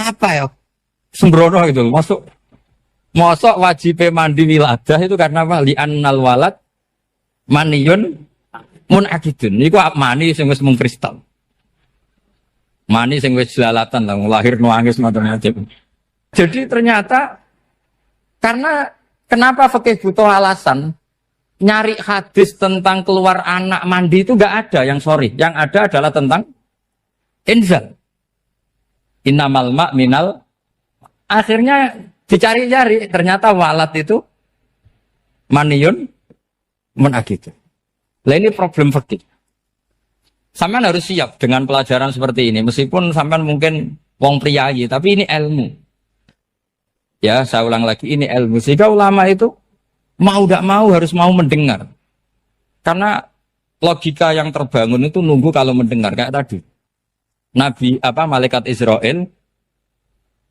Apa ya? Sembrono gitu. Masuk wajib mandi wiladah itu karena apa? Li annal walad maniyun mun akidun. Niku mani sing wis mengkristal. Mani sing wis jelalatan lah lahir nuangis macam-macam. Jadi ternyata karena kenapa fikih butuh alasan? Nyari hadis tentang keluar anak mandi itu enggak ada yang sorry. Yang ada adalah tentang inzal. Innamal ma' minal. Akhirnya dicari-cari ternyata walad itu maniyun munakidu. Lah ini problem fikih. Sampean harus siap dengan pelajaran seperti ini meskipun sampean mungkin wong priayi tapi ini ilmu. Ya, saya ulang lagi ini ilmu. Sehingga ulama itu mau tidak mau harus mau mendengar. Karena logika yang terbangun itu nunggu kalau mendengar kayak tadi. Malaikat Israel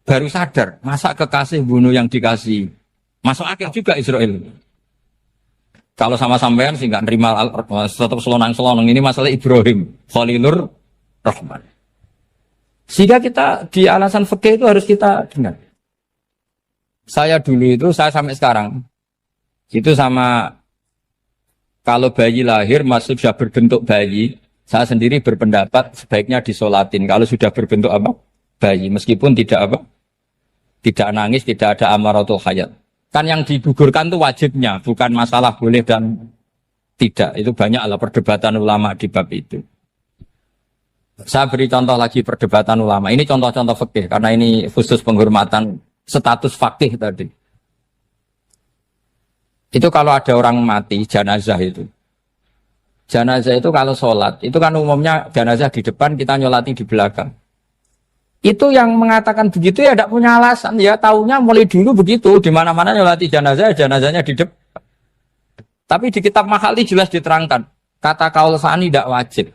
baru sadar, masa kekasih bunuh yang dikasih. Masuk akal juga Israel. Kalau sama sampean sih nggak nerima tetap selonang-selonang ini masalah Ibrahim, Khalilur Rahman. Sehingga kita di alasan fikih itu harus kita dengar. Saya dulu itu, saya sampai sekarang itu sama kalau bayi lahir masih sudah berbentuk bayi, saya sendiri berpendapat sebaiknya disolatin kalau sudah berbentuk apa? Bayi, meskipun tidak nangis, tidak ada amaratul hayat. Kan yang digugurkan itu wajibnya, bukan masalah boleh dan tidak. Itu banyaklah perdebatan ulama di bab itu. Saya beri contoh lagi perdebatan ulama. Ini contoh-contoh fikih karena ini khusus penghormatan status fakih tadi. Itu kalau ada orang mati, jenazah itu. Jenazah itu kalau sholat, itu kan umumnya jenazah di depan, kita nyolati di belakang. Itu yang mengatakan begitu ya tidak punya alasan. Ya taunya mulai dulu begitu, di mana-mana nyolati jenazah, jenazahnya di depan. Tapi di kitab Makhali jelas diterangkan, kata kaul sani tidak wajib.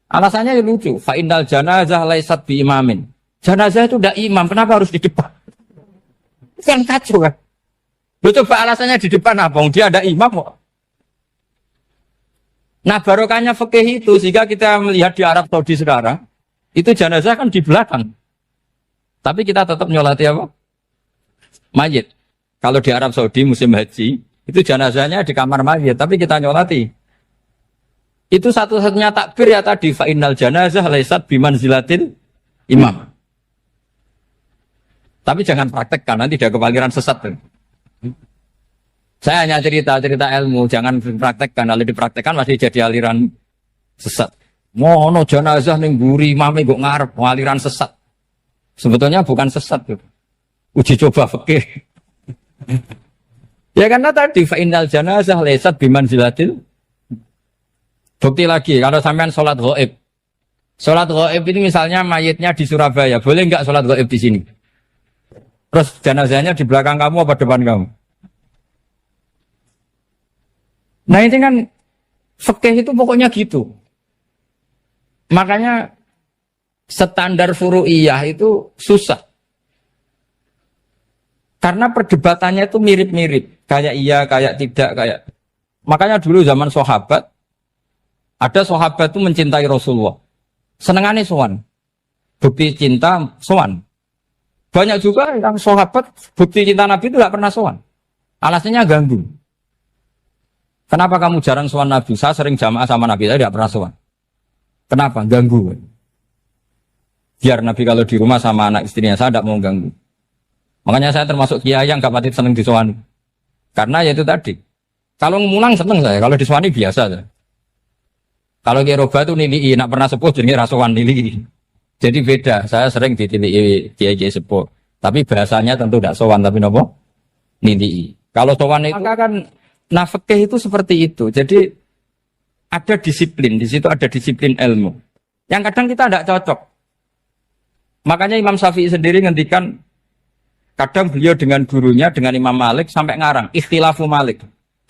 Alasannya ya lucu, fa innal janazah laisat bi imamin. Jenazah itu tidak imam, kenapa harus di depan? Kan kacau kan? Lu coba alasannya di depan apa? Dia ada imam kok. Nah barokahnya fikih itu, sehingga kita melihat di Arab Saudi sekarang, itu jenazah kan di belakang. Tapi kita tetap nyolati apa? Mayit. Kalau di Arab Saudi musim haji, itu jenazahnya di kamar mayit, tapi kita nyolati. Itu satu-satunya takbir ya tadi, fa innal janazah laisat bimanzilatil imam. Tapi jangan praktekkan, nanti dia kepaliran sesat. Saya hanya cerita-cerita ilmu, jangan dipraktekkan. Kalau dipraktekkan masih jadi aliran sesat. Mono jenazah ning mburi mame kok ngarep aliran sesat. Sebetulnya bukan sesat tuh. Uji coba fikih. Ya karena tadi fa innal janazah laisat bimanzilatil. Bukti lagi kalau sampean sholat ghaib. Sholat ghaib ini misalnya mayitnya di Surabaya, boleh enggak sholat ghaib di sini? Terus jenazahnya di belakang kamu apa depan kamu? Nah ini kan fikih itu pokoknya gitu. Makanya standar furu'iyah itu susah. Karena perdebatannya itu mirip-mirip. kayak iya, kayak tidak, kayak. Makanya dulu zaman sahabat, ada sahabat itu mencintai Rasulullah. Senengannya sowan. Bukti cinta sowan. Banyak juga yang sahabat bukti cinta Nabi itu tidak pernah sowan. Alasannya ganggu. Kenapa kamu jarang sowan Nabi? Saya sering jamaah sama Nabi, saya tidak pernah sowan. Kenapa? Ganggu. Biar Nabi kalau di rumah sama anak istrinya, saya tidak mau ganggu. Makanya saya termasuk kiai yang gak pati seneng disowani. Karena ya itu tadi. Kalau ngulang seneng saya, kalau disowani biasa saja. Kalau Kiai Roba itu nilai, nak pernah sepuh jadi rasawan nilai. Jadi beda, saya sering ditilai Kiai sepuh. Tapi bahasanya tentu tidak sowan, tapi nopo nilai. Kalau sowan itu maka kan nafkah itu seperti itu. Jadi ada disiplin, di situ ada disiplin ilmu. Yang kadang kita tidak cocok. Makanya Imam Syafi'i sendiri ngendikan, kadang beliau dengan gurunya, dengan Imam Malik sampai ngarang ikhtilafu Malik.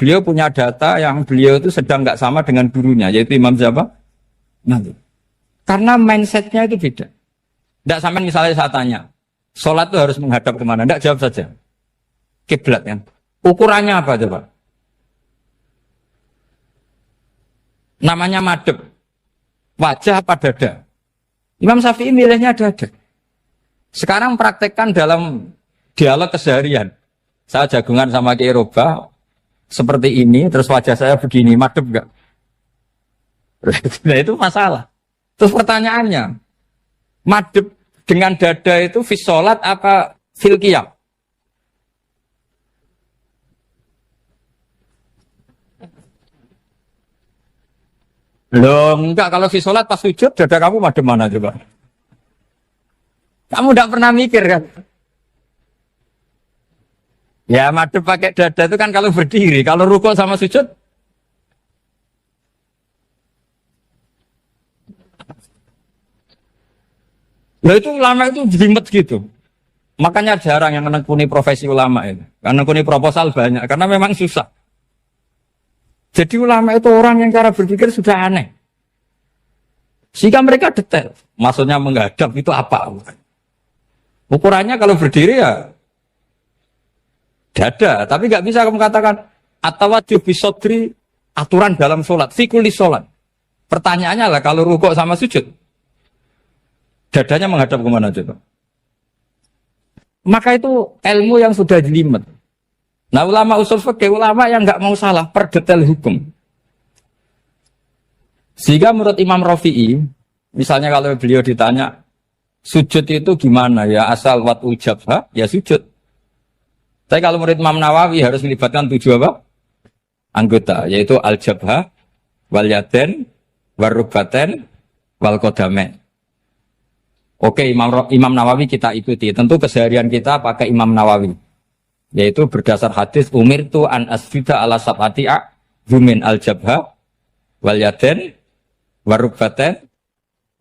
Beliau punya data yang beliau itu sedang nggak sama dengan gurunya, yaitu Imam siapa? Malik. Karena mindsetnya itu beda. Tidak sampai misalnya saya tanya, sholat itu harus menghadap kemana? Tidak, jawab saja. Kiblat kan. Ukurannya apa coba? Namanya madhep. Wajah apa dada? Imam Syafi'i milihnya dada. Sekarang praktekkan dalam dialog keseharian. Saya jagungan sama Kiai Roba seperti ini, terus wajah saya begini, madhep enggak? Nah itu masalah. Terus pertanyaannya, madhep dengan dada itu fis sholat apa fil qiyam? Loh enggak, kalau fis sholat pas sujud dada kamu madhep mana coba? Kamu enggak pernah mikir kan? Ya madhep pakai dada itu kan kalau berdiri, kalau rukuk sama sujud. Loh itu ulama itu jelimet gitu. Makanya jarang yang menekuni profesi ulama itu. Karena menekuni proposal banyak, karena memang susah. Jadi ulama itu orang yang cara berpikir sudah aneh. Sehingga mereka detail. Maksudnya menghadap itu apa? Ukurannya kalau berdiri ya dada. Tapi nggak bisa kamu katakan atawajjuh bisodri aturan dalam sholat. Fikuli sholat. Pertanyaannya lah kalau rukuk sama sujud. Dadanya menghadap kemana coba? Maka itu ilmu yang sudah jelimet. Nah ulama usul fikih, ulama yang nggak mau salah per detail hukum. Sehingga menurut Imam Rafi'i, misalnya kalau beliau ditanya, sujud itu gimana ya, asal watul jabha, ya sujud. Tapi kalau menurut Imam Nawawi harus melibatkan 7 apa? Anggota, yaitu al-jabha, wal yaden, warubaten, wal kodame. Oke, Imam Nawawi kita ikuti. Tentu keseharian kita pakai Imam Nawawi. Yaitu berdasar hadis umirtu an asjuda ala sab'ati a'zumin al-jabha wal yaden warubaten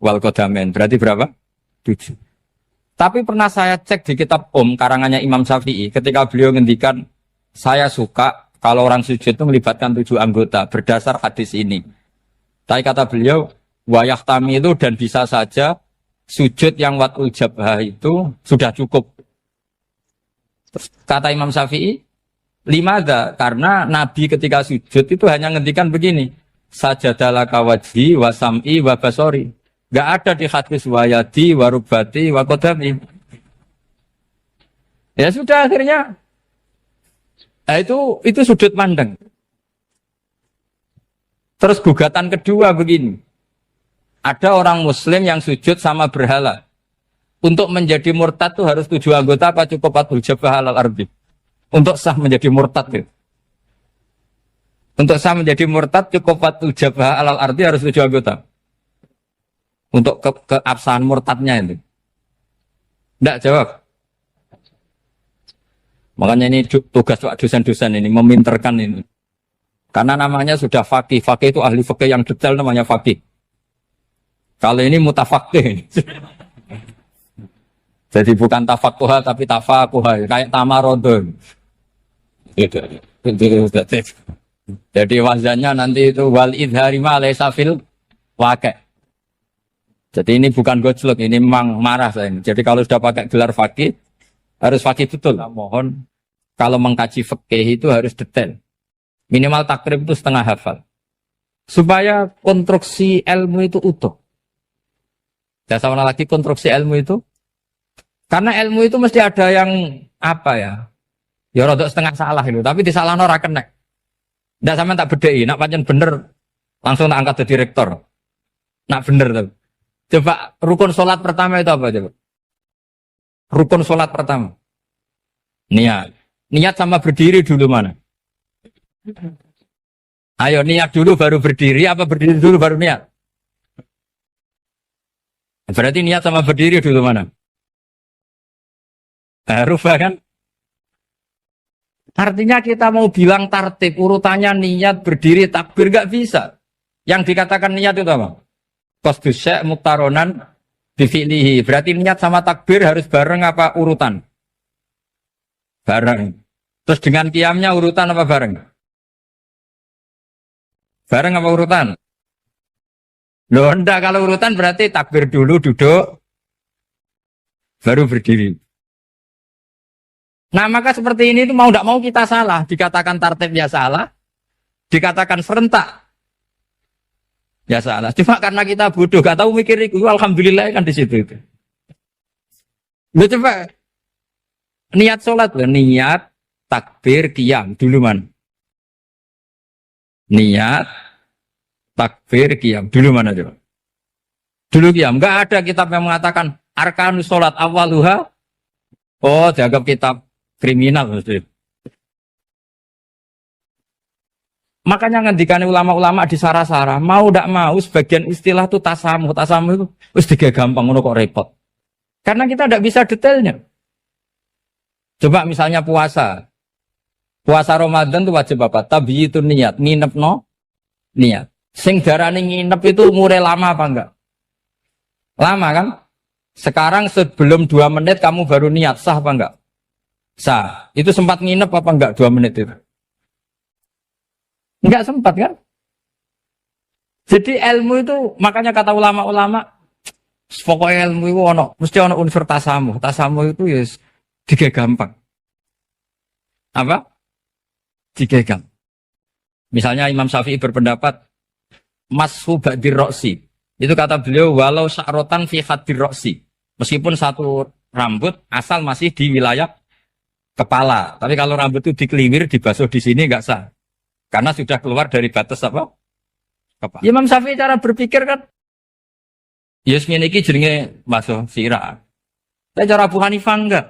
wal kodamen. Berarti berapa? 7. Tapi pernah saya cek di kitab karangannya Imam Syafi'i ketika beliau ngendikan saya suka kalau orang sujud itu melibatkan 7 anggota berdasar hadis ini. Tapi kata beliau wayahtami itu dan bisa saja sujud yang watul jabha itu sudah cukup. Kata Imam Syafi'i, limada, karena Nabi ketika sujud itu hanya ngendikan begini, sajadalaka wajhi wa sam'i wa basori. Gak ada di hadis wayadi wa rubati wa kodami. Ya sudah akhirnya, nah itu sudut pandang. Terus gugatan kedua begini, ada orang Muslim yang sujud sama berhala. Untuk menjadi murtad itu harus 7 anggota apa cukup watul jabah alal ardi? Untuk sah menjadi murtad itu. Untuk sah menjadi murtad cukup watul jabah alal ardi harus 7 anggota. Untuk keabsahan murtadnya itu. Tidak jawab. Makanya ini tugas Pak dosen-dosen ini meminterkan ini. Karena namanya sudah faqih. Faqih itu ahli faqih yang detail namanya faqih. Kalau ini mutafaqih. Jadi bukan tafakuha tapi tafakuha, kayak tamarodon. Jadi wazannya nanti itu wal idhari ma laysa fil waqi'. Jadi ini bukan gojlok, ini memang marah saya ini. Jadi kalau sudah pakai gelar fakih harus fakih betul. Nah, mohon kalau mengkaji fikih itu harus detail. Minimal takrib itu setengah hafal. Supaya konstruksi ilmu itu utuh. Ya sama lagi konstruksi ilmu itu. Karena ilmu itu mesti ada yang apa ya? Ya rodok setengah salah itu, tapi disalahno ora kena. Ndak sampean tak bedheki, nak pancen bener langsung tak angkat jadi rektor. Nak bener tuh. Coba rukun sholat pertama itu apa coba? Rukun sholat pertama. Niat. Niat sama berdiri dulu mana? Ayo niat dulu baru berdiri, apa berdiri dulu baru niat? Berarti niat sama berdiri dulu mana? Rubah kan? Artinya kita mau bilang tartib, urutannya niat, berdiri, takbir, gak bisa. Yang dikatakan niat itu apa? Qasdus syai' muktaronan bifi'lihi. Berarti niat sama takbir harus bareng apa urutan? Bareng. Terus dengan qiyamnya urutan apa bareng? Bareng apa urutan? Loh enggak, kalau urutan berarti takbir dulu, duduk, baru berdiri. Nah maka seperti ini itu mau tidak mau kita salah. Dikatakan tartib ya salah, dikatakan serentak ya salah. Cuma karena kita bodoh, gak tahu mikir itu, alhamdulillah kan di situ itu. Loh coba niat sholat loh, niat takbir qiyam dulu man. Niat takbir qiyam dulu mana coba? Dulu qiyam. Enggak ada kitab yang mengatakan arkanus sholat awaluha. Oh, dianggap kitab kriminal maksudnya. Makanya ngendikane ulama-ulama di sara-sara, mau ndak mau sebagian istilah itu tasamuh. Tasamuh itu wis digawe gampang ngono kok repot. Karena kita ndak bisa detailnya. Coba misalnya puasa. Puasa Ramadan itu wajib apa? Tabyitun niat, nginepno niat. Sing darane nginep itu umure lama apa enggak? Lama kan? Sekarang sebelum 2 menit kamu baru niat, sah apa enggak? Sah. Itu sempat nginep apa enggak 2 menit itu? Enggak sempat kan? Jadi ilmu itu, makanya kata ulama-ulama, pokoknya ilmu itu mesti ono unsur tasamuh. Tasamuh itu ya tiga gampang. Apa? Tiga gampang. Misalnya Imam Syafi'i berpendapat, mashu ba'dir roksi. Itu kata beliau, walau sya'rotan fi hadir roksi. Meskipun satu rambut asal masih di wilayah kepala. Tapi kalau rambut itu dikeliwir, dibasuh di sini enggak sah. Karena sudah keluar dari batas apa? Kepala. Imam Syafi'i cara berpikir kan, yes ini jenenge basuh sirah. Tapi cara Abu Hanifah enggak.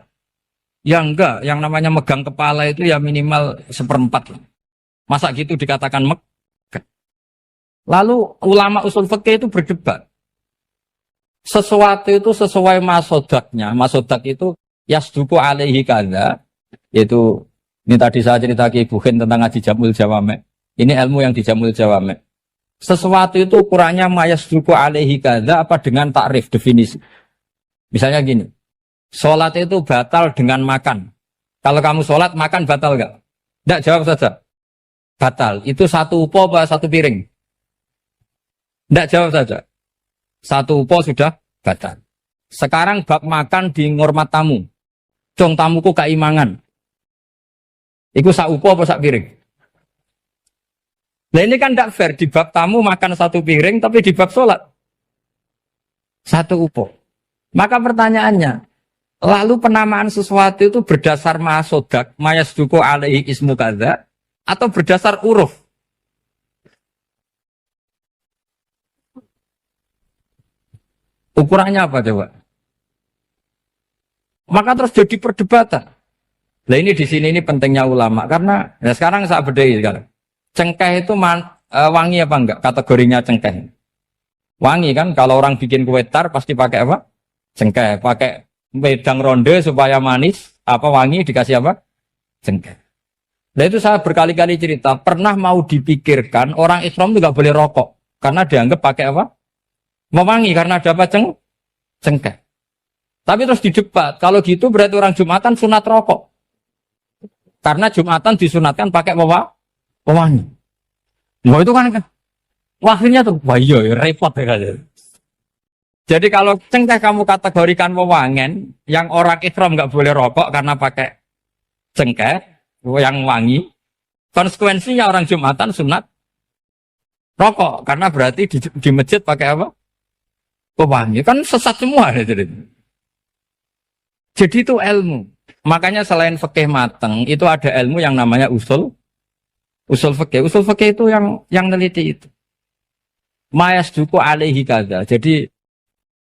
Ya enggak, yang namanya megang kepala itu ya minimal 1/4. Masa gitu dikatakan megang. Lalu ulama usul fikih itu berdebat. Sesuatu itu sesuai masodaknya. Masodak itu yasduku alaihi kadza, yaitu ini tadi saya cerita ke Ibu Khin tentang ngaji Jamul Jawame. Ini ilmu yang di Jamul Jawame. Sesuatu itu ukurannya mayasduku alaihi kadza apa dengan takrif definisi. Misalnya gini. Sholat itu batal dengan makan. Kalau kamu sholat, makan batal enggak? Enggak, jawab saja. Batal. Itu satu upo apa satu piring? Enggak, jawab saja. Satu upo sudah batal. Sekarang bab makan di ngormat tamu. Cong tamuku keimangan. Iku sak upo apa sak piring? Nah ini kan enggak fair. Di bab tamu makan satu piring, tapi di bab sholat satu upo. Maka pertanyaannya, lalu penamaan sesuatu itu berdasar masodak, mayasduku alaihi ismu kadza, atau berdasar uruf? Ukurannya apa coba? Maka terus jadi perdebatan. Nah ini di sini ini pentingnya ulama, karena ya sekarang saya bedai sekarang. Cengkeh itu wangi apa enggak? Kategorinya cengkeh. Wangi kan, kalau orang bikin kue tar pasti pakai apa? Cengkeh, pakai wedang ronde supaya manis, apa wangi dikasih apa? Cengkeh. Nah itu saya berkali-kali cerita, pernah mau dipikirkan orang Islam juga boleh rokok, karena dianggap pakai apa? Mewangi karena ada apa? Cengkeh. Tapi terus didebat, kalau gitu berarti orang Jumatan sunat rokok, karena Jumatan disunatkan pakai pewangi. Wah itu kan, akhirnya tuh, wah iya repot ya kan. Jadi kalau cengkeh kamu kategorikan wewangen, yang orang Islam nggak boleh rokok karena pakai cengkeh, yang wangi. Konsekuensinya orang Jumatan sunat rokok karena berarti di masjid pakai apa? Pewangi. Kan sesat semua ya, jadi itu ilmu. Makanya selain fikih mateng itu ada ilmu yang namanya usul fikih. Usul fikih itu yang neliti itu. Mayas duku alaihi kada. Jadi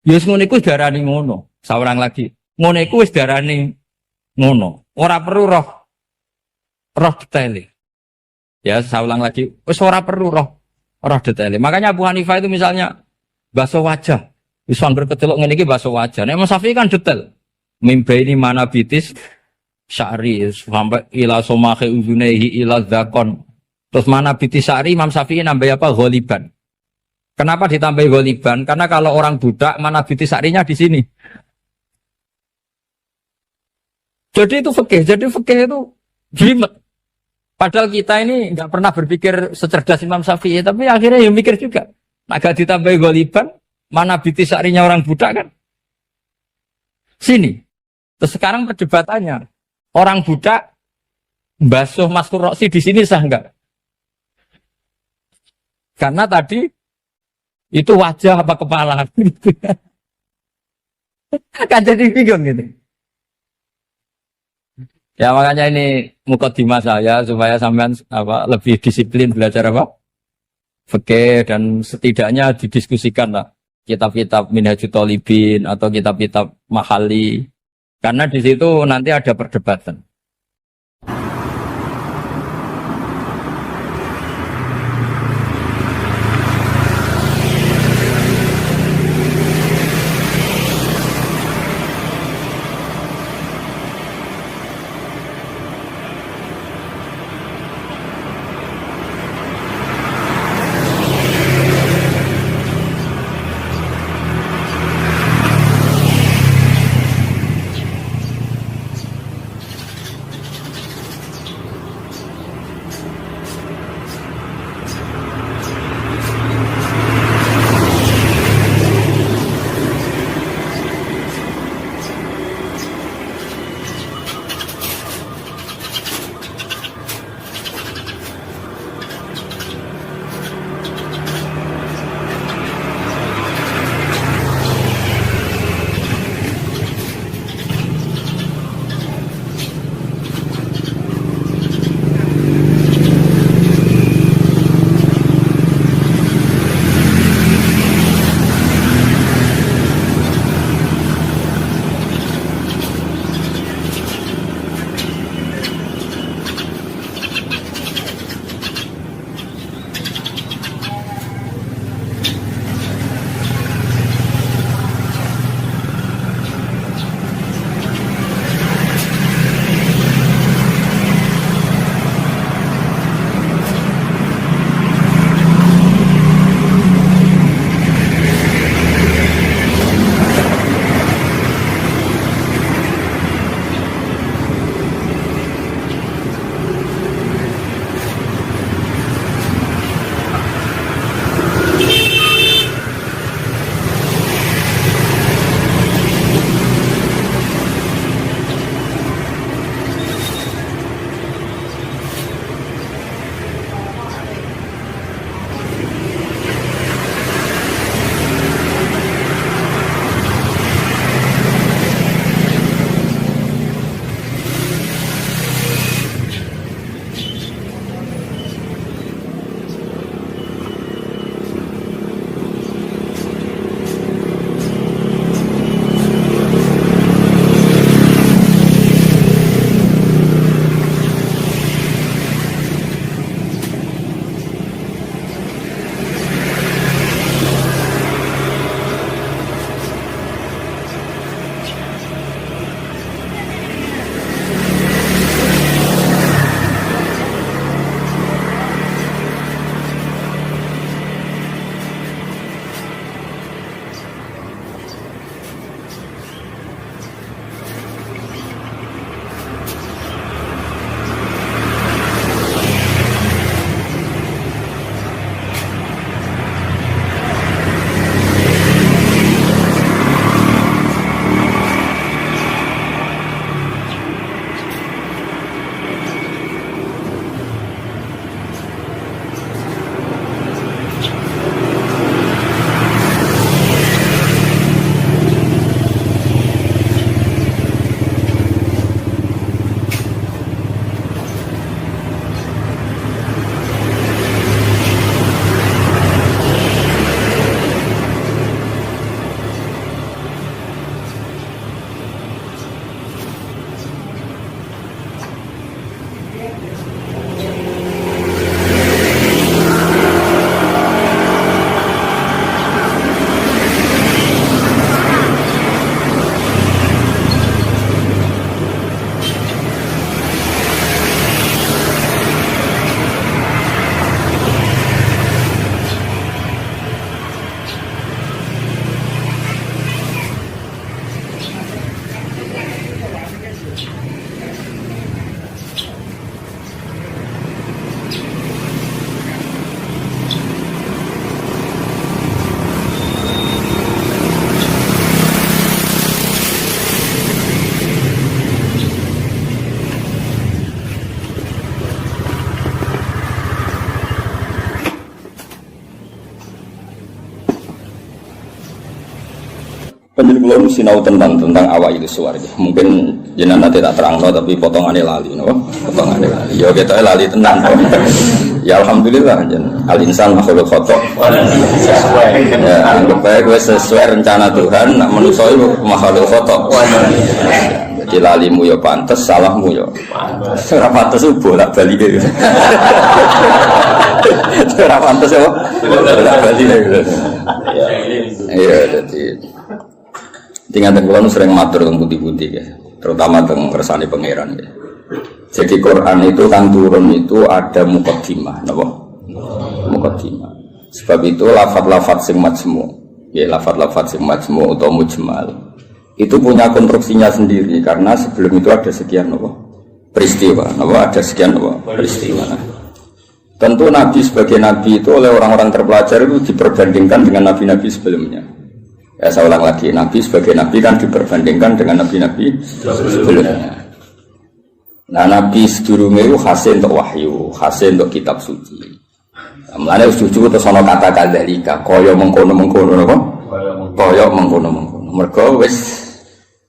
yus ngono iku darani ngono. Seorang lagi. Ngono iku wis darani ngono. Ora perlu roh detail. Ya, saya ulang lagi. Wis ora perlu roh detail. Makanya Abu Hanifah itu misalnya basuh wajah. Wis anggar kecelok ngene iki basuh wajah. Nek Imam Syafi'i kan detail. Mimba ini mana bitis syari sampai ila somahe uzunehi ila zakon. Terus mana bitis syari Imam Syafi'i nambah apa? Ghaliban. Kenapa ditambah ghaliban? Karena kalau orang budak mana bitis syarinya di sini. Jadi itu fikih. Jadi fikih itu jelimet. Padahal kita ini nggak pernah berpikir secerdas Imam Syafi'i, tapi akhirnya ya mikir juga. Agak ditambah ghaliban, mana bitis syarinya orang budak kan? Sini. Terus sekarang perdebatannya, orang budak basuh Mastur Roksi di sini sah enggak? Karena tadi itu wajah apa kepala gitu. Kan jadi bingung gitu. Ya makanya ini mukadimah saya supaya sampean lebih disiplin belajar fikih dan setidaknya didiskusikan lah kitab-kitab Minhajut Thalibin atau kitab-kitab Mahali karena di situ nanti ada perdebatan. Penjelasan kula sinau tentang awal itu suwarga. Mungkin jenengan nanti tak terangno tapi potongannya lali, no? Potongannya lali. Ya kita lali tenan. Ya alhamdulillah jenengan. Al insan makhluk khata. Ya anggap bae kowe sesuai rencana Tuhan, nak manusa iku makhluk khata. Jadi lalimu ya pantes, salahmu ya pantes. Ora pantes bolak-balik. Ora pantes ya. Bolak-balik. Iya, jadi tinggal kula nu sering matur teng putih-putih ya, terutama teng kersane pangeran ya. Jadi Quran itu kan turun itu ada muqaddimah, napa? Muqaddimah. Sebab itu lafaz-lafaz sing majmu, ya lafaz-lafaz sing majmu atau mujmal. Itu punya konstruksinya sendiri karena sebelum itu ada sekian napa? Peristiwa, napa ada sekian napa? Peristiwa. Nah, tentu Nabi sebagai Nabi itu oleh orang-orang terpelajar itu diperbandingkan dengan Nabi-Nabi sebelumnya. Ya saya ulang lagi, Nabi sebagai Nabi kan diperbandingkan dengan Nabi-Nabi sebelumnya. Nah Nabi sedurunge itu khasih untuk wahyu, khasih untuk kitab suci. Mulane wis cucu terus ana kata kadzalika, kaya mengkono-mengkono napa? Kaya mengkono-mengkono. Mergo wis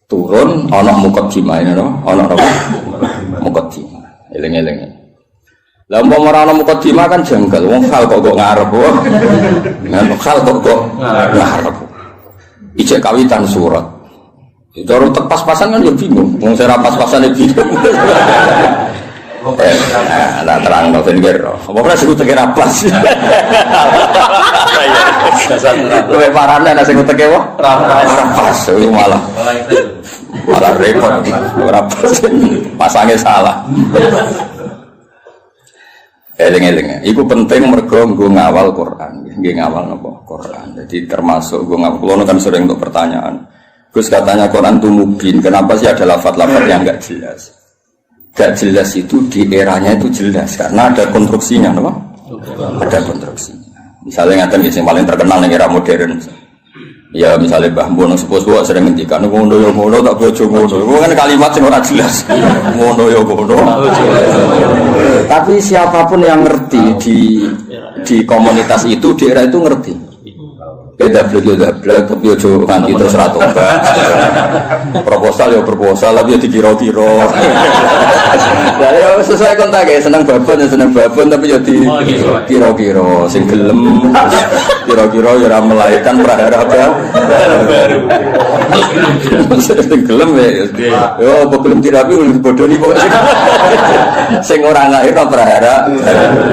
turun ana muqaddimah napa? Ana napa? Muqaddimah. Eling-eling. Lah umpama ora ana muqaddimah kan janggal, wong hal kok ngarep wae. Nah, hal kok ngarep. Ijek kawitan surat. Itu orang pas-pasan kan ya bingung. Wong saya pas-pasan ya bingung. Nah terang no tenggir. Apa pernah sebut tenggir pas? Kowe parane nek sing teke wae pas. Itu malah repot. Ora pas. Pasange salah. Eling-eling. Iku penting mergo nggo ngawal Quran. Nggih ngawal napa? Quran. Jadi termasuk nggo ngawal. Kulo kan sering untuk pertanyaan. Gus katanya Quran itu mubin. Kenapa sih ada lafaz-lafaz yang enggak jelas? Enggak jelas itu di eranya itu jelas karena ada konstruksinya, napa? Ada konstruksinya. Misalnya ngaten yang paling terkenal ning era modern. Ya misalnya Mbah Mun sepuh-sepuh sering ngendikan ngono ya ngono tak bojo ngono. Itu kan kalimat sing ora jelas. Ngono ya ngono. Tapi siapapun yang ngerti di komunitas itu di era itu ngerti. Beda blek tapi ojo nganti terus ra tobat. Proposal ya proposal tapi ya dikira-kira. Lah ya sesuai kontak ya seneng babon tapi ya dikira-kira sing gelem kira-kira ya ora melahirkan prahara baru. Sing gelem ya yo belum tirapi bodoni kok sing ora lahir prahara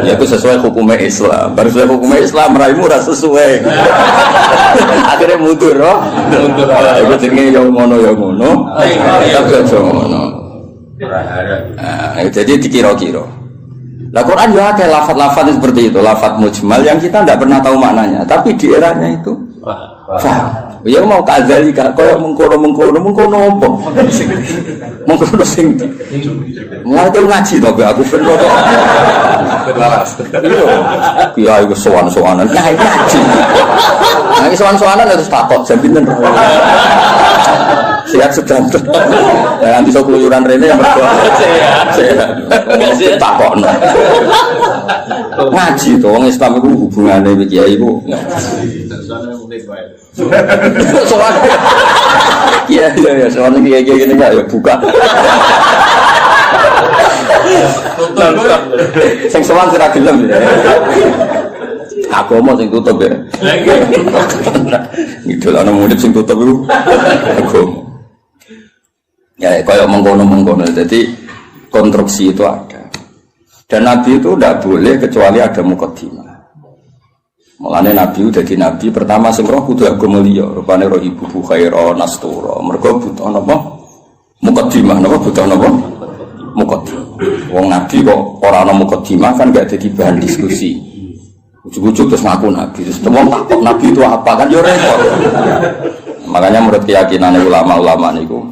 ya itu sesuai hukumnya Islam. Baru sesuai hukumnya Islam raimu ora sesuai. Akhirnya mundur, mundur. Itu jenenge yang ngono. Tapi aja ngono. Jadi dikira-kira. Lah Quran juga ada lafaz-lafaz seperti itu, lafaz mujmal yang kita tidak pernah tahu maknanya, tapi di eranya itu paham. Ya mau kadzalika kaya mengkono apa? Mengkono sing. Mulai ngaji to aku ben kok. Laras. Iya, iku sowan-sowanan. Nah, ngaji. Nah, iki sowan-sowanan terus takok jam pinten. Sehat sedang. Ya nanti sok keluyuran rene yang berdua. Sehat. Takokno. Ngaji to wong Islam iku hubungane iki kiai iku. Soal iya soalnya kayak gini nggak ya buka sing soal tidak gelem ya aku mau sing tutup ya itu lah murid sing tutup itu aku ya kayak mengkono jadi konstruksi itu ada dan Nabi itu tidak boleh kecuali ada muqaddimah. Mulane Nabi udah di Nabi pertama sing roh kudu agama liya, rupane roh ibu khaira nastura. Mergo butuh napa? Muqaddimah napa butuh napa? Muqaddimah. Wong Nabi kok ora ana muqaddimah kan gak dadi bahan diskusi. Ujug-ujug terus ngaku Nabi. Terus wong takok Nabi itu apa kan yo repot. Makanya menurut keyakinan ulama-ulama niku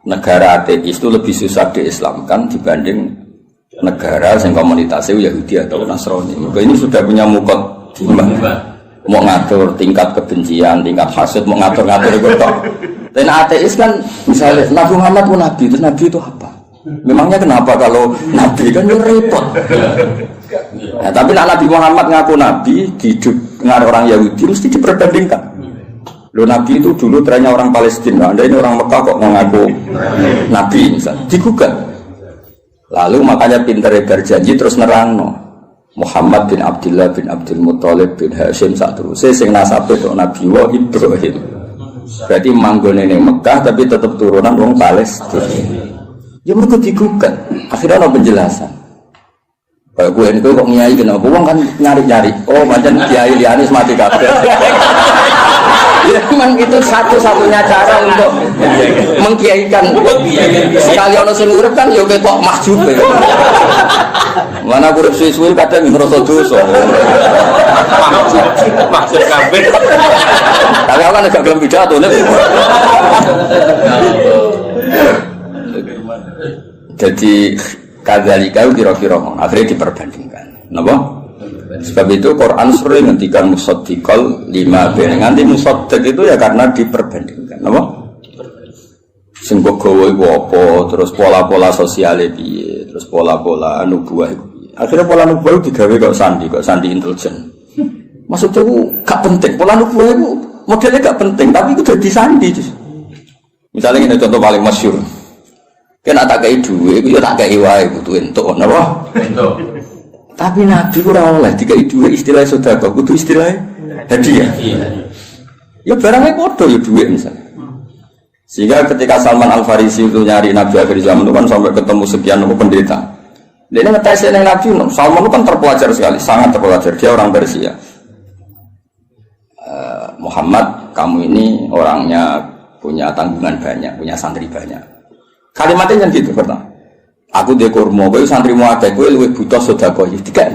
negara ateis itu lebih susah diislamkan dibanding negara yang komunitasnya Yahudi atau Nasrani. Ini sudah punya mau ngatur tingkat kebencian, tingkat hasad, mau ngatur-ngatur itu toh. Dan ateis kan misalnya Nabi Muhammad pun Nabi, terus Nabi itu apa? Memangnya kenapa kalau Nabi kan repot. Nah, tapi Nabi Muhammad ngaku Nabi di dengan orang Yahudi mesti diperbandingkan. Lo Nabi itu dulu trennya orang Palestina, Anda ini orang Mekah kok mengaku Nabi misalnya, digugat. Lalu makanya pinter berjanji terus nerangno Muhammad bin Abdullah bin Abdul Muthalib bin Hashim saterusé sing nasabe tok Nabi wa Ibrahim. Berarti manggone ning Mekah tapi tetap turunan wong Palestina. Ya mergo digugat. Akhirnya ada penjelasan. Kayak gue ini kok ngiyai kenapa? Wong kan nyari-nyari. Oh, macam kiai liane mati kabeh. Ya, memang itu satu-satunya cara untuk mengkiaikan. Sekali ono sing urip kan ya ketok mahjub. Mana urip suwi-suwi kadang ngrasa dosa. Mahjub kabeh. Tapi aku kan agak gelem pidato nek. Jadi kadzalika kira-kira akhirnya diperbandingkan. Napa? Sebab itu Quran sering ngendikan musaddiqal lima ben. Nganti musaddiq itu ya karena diperbandingkan. Napa? Sing gawa iku apa, terus pola-pola sosiale piye, terus pola-pola nubuwah iku piye. Akhirnya pola nubuwah digawe kok sandi intelijen. Maksudnya itu gak penting. Pola nubuwah itu modelnya gak penting, tapi itu udah disandi. Misalnya ini contoh paling masyhur. Kan tak kei duwe, iku yo tak kei wae kudu entuk, napa? Entuk. Tapi Nabi ora oleh dikai duwe istilah sedekah, kudu istilah hadiah. Ya barangnya padha ya duwe misalnya. Sehingga ketika Salman Al-Farisi itu nyari Nabi akhir zaman itu kan sampai ketemu sekian pendeta. Dia ngetes Nabi, Salman itu kan terpelajar sekali, sangat terpelajar. Dia orang Persia. Muhammad, kamu ini orangnya punya tanggungan banyak, punya santri banyak. Kalimatnya kan gitu pertama. Aku dia kurma, kau santrimu ada, kau lebih butuh sedekah. Tiga,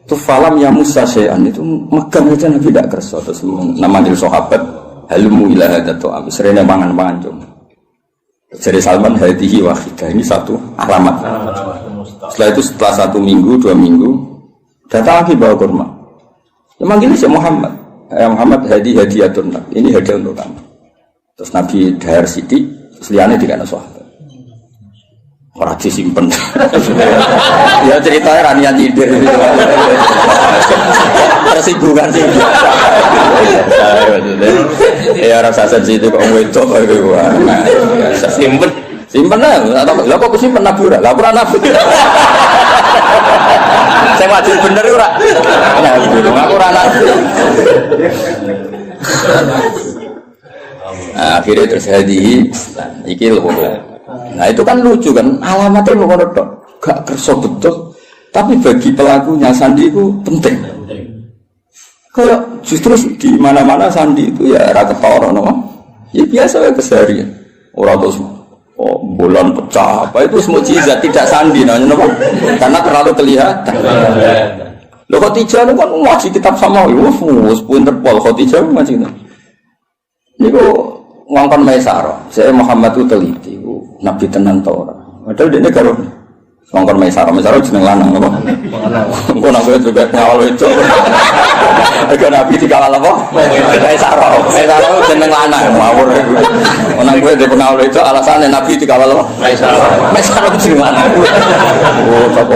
tu falam ya Musa sean itu megang aja Nabi tidak kerso. Terus nama dia sahabat, halumu ilah ada tu abis serena mangan jom. Jadi Salman hadihi wahidah ini satu alamat. Setelah itu setelah 1 minggu, 2 minggu datang lagi bawa kurma. Yang manggil si Muhammad, Muhammad hadiatun. Ini hadiah untuk kamu. Terus Nabi dahar sidik, seliannya dikana sahabat. Orang disimpan. Ya ceritanya ranian tidur. Tersinggungan sih. Ya rasa sensitif kok wedok itu. Simpen lah. Lah kok simpen nabura? Laporan Nabi. Saya wajib bener ora. Nah, aku ora Nabi. Akhirnya terjadi iki lho. Nah itu kan lucu kan, alamatnya ngono tok, gak kerso betul, tapi bagi pelakunya sandi itu penting. Kalau justru di mana-mana sandi itu ya rata ketara, no? Ya biasa ya keseharian. Orang terus bulan pecah apa itu semua mukjizat tidak sandi, namanya no? Karena terlalu kelihatan. Lo Khadijah itu kan ngaji kitab sama, wus Interpol Khadijah ngaji itu. Ini kok ngongkon Maisarah, saya Muhammad itu teliti. Nabi tenan ta ora. Padahal dene karo ngongkon Maisarah jeneng lanang apa? Engko nang juga ngawal itu. Aga Nabi dikawal apa? Maisarah jeneng lanang mawur. Nang kowe de pengawal itu alasane Nabi dikawal apa? Maisarah jeneng lanang. Oh, apa?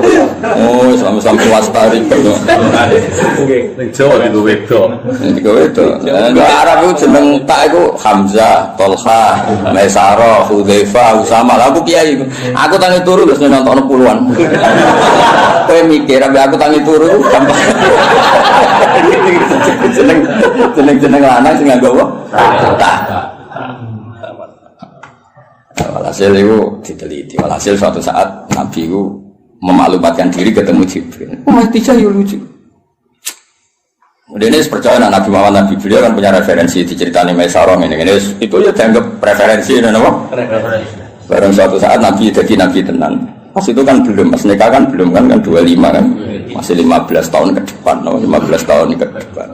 Oh, sama-sama wastari kok. Ning Jawa digo wedok. Digo wedok. Arab itu jeneng tak iku Hamzah, Tolha, Maisarah, Hudzaifah, Usama. Aku kiai. Aku tangi turu wis nonton puluhan. Kowe mikir aku tangi turu gampang. Jeneng lanang sing nganggo apa? Tak. Walhasil itu diteliti. Walhasil suatu saat Nabi itu memaklumatkan diri ketemu Jibril. Khadijah yo lucu. Kemudian ini percaya Nabi Muhammad Nabi beliau kan punya referensi diceritani Maisarah ini itu ya dianggap referensi dan apa? Barang suatu saat Nabi jadi Nabi tenan. Pas itu kan belum, pas nikah kan belum kan 25 kan. Masih 15 tahun ke depan, 15 tahun ke depan.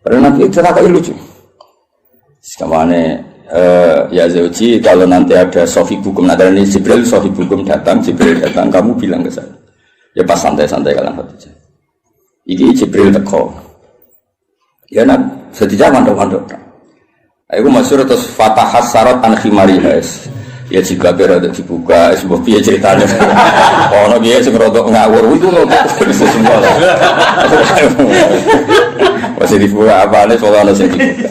Karena Nabi ceritanya lucu. Sekamane ya Zauji kalau nanti ada sohibukum, ada ini Jibril sohibukum datang, kamu bilang ke saya. Ya pas santai-santai kalian Khadijah. Iki Jibril teko. Ya nak sedija mandok-mandok. Aku masyhur terus fatahas sarat an khimariha. Ya jika berada dibuka, sebuah piye ceritanya. Ono piye sing rodok ngawur itu rodok semua. Masih dibuka apa nih soal ono sing dibuka.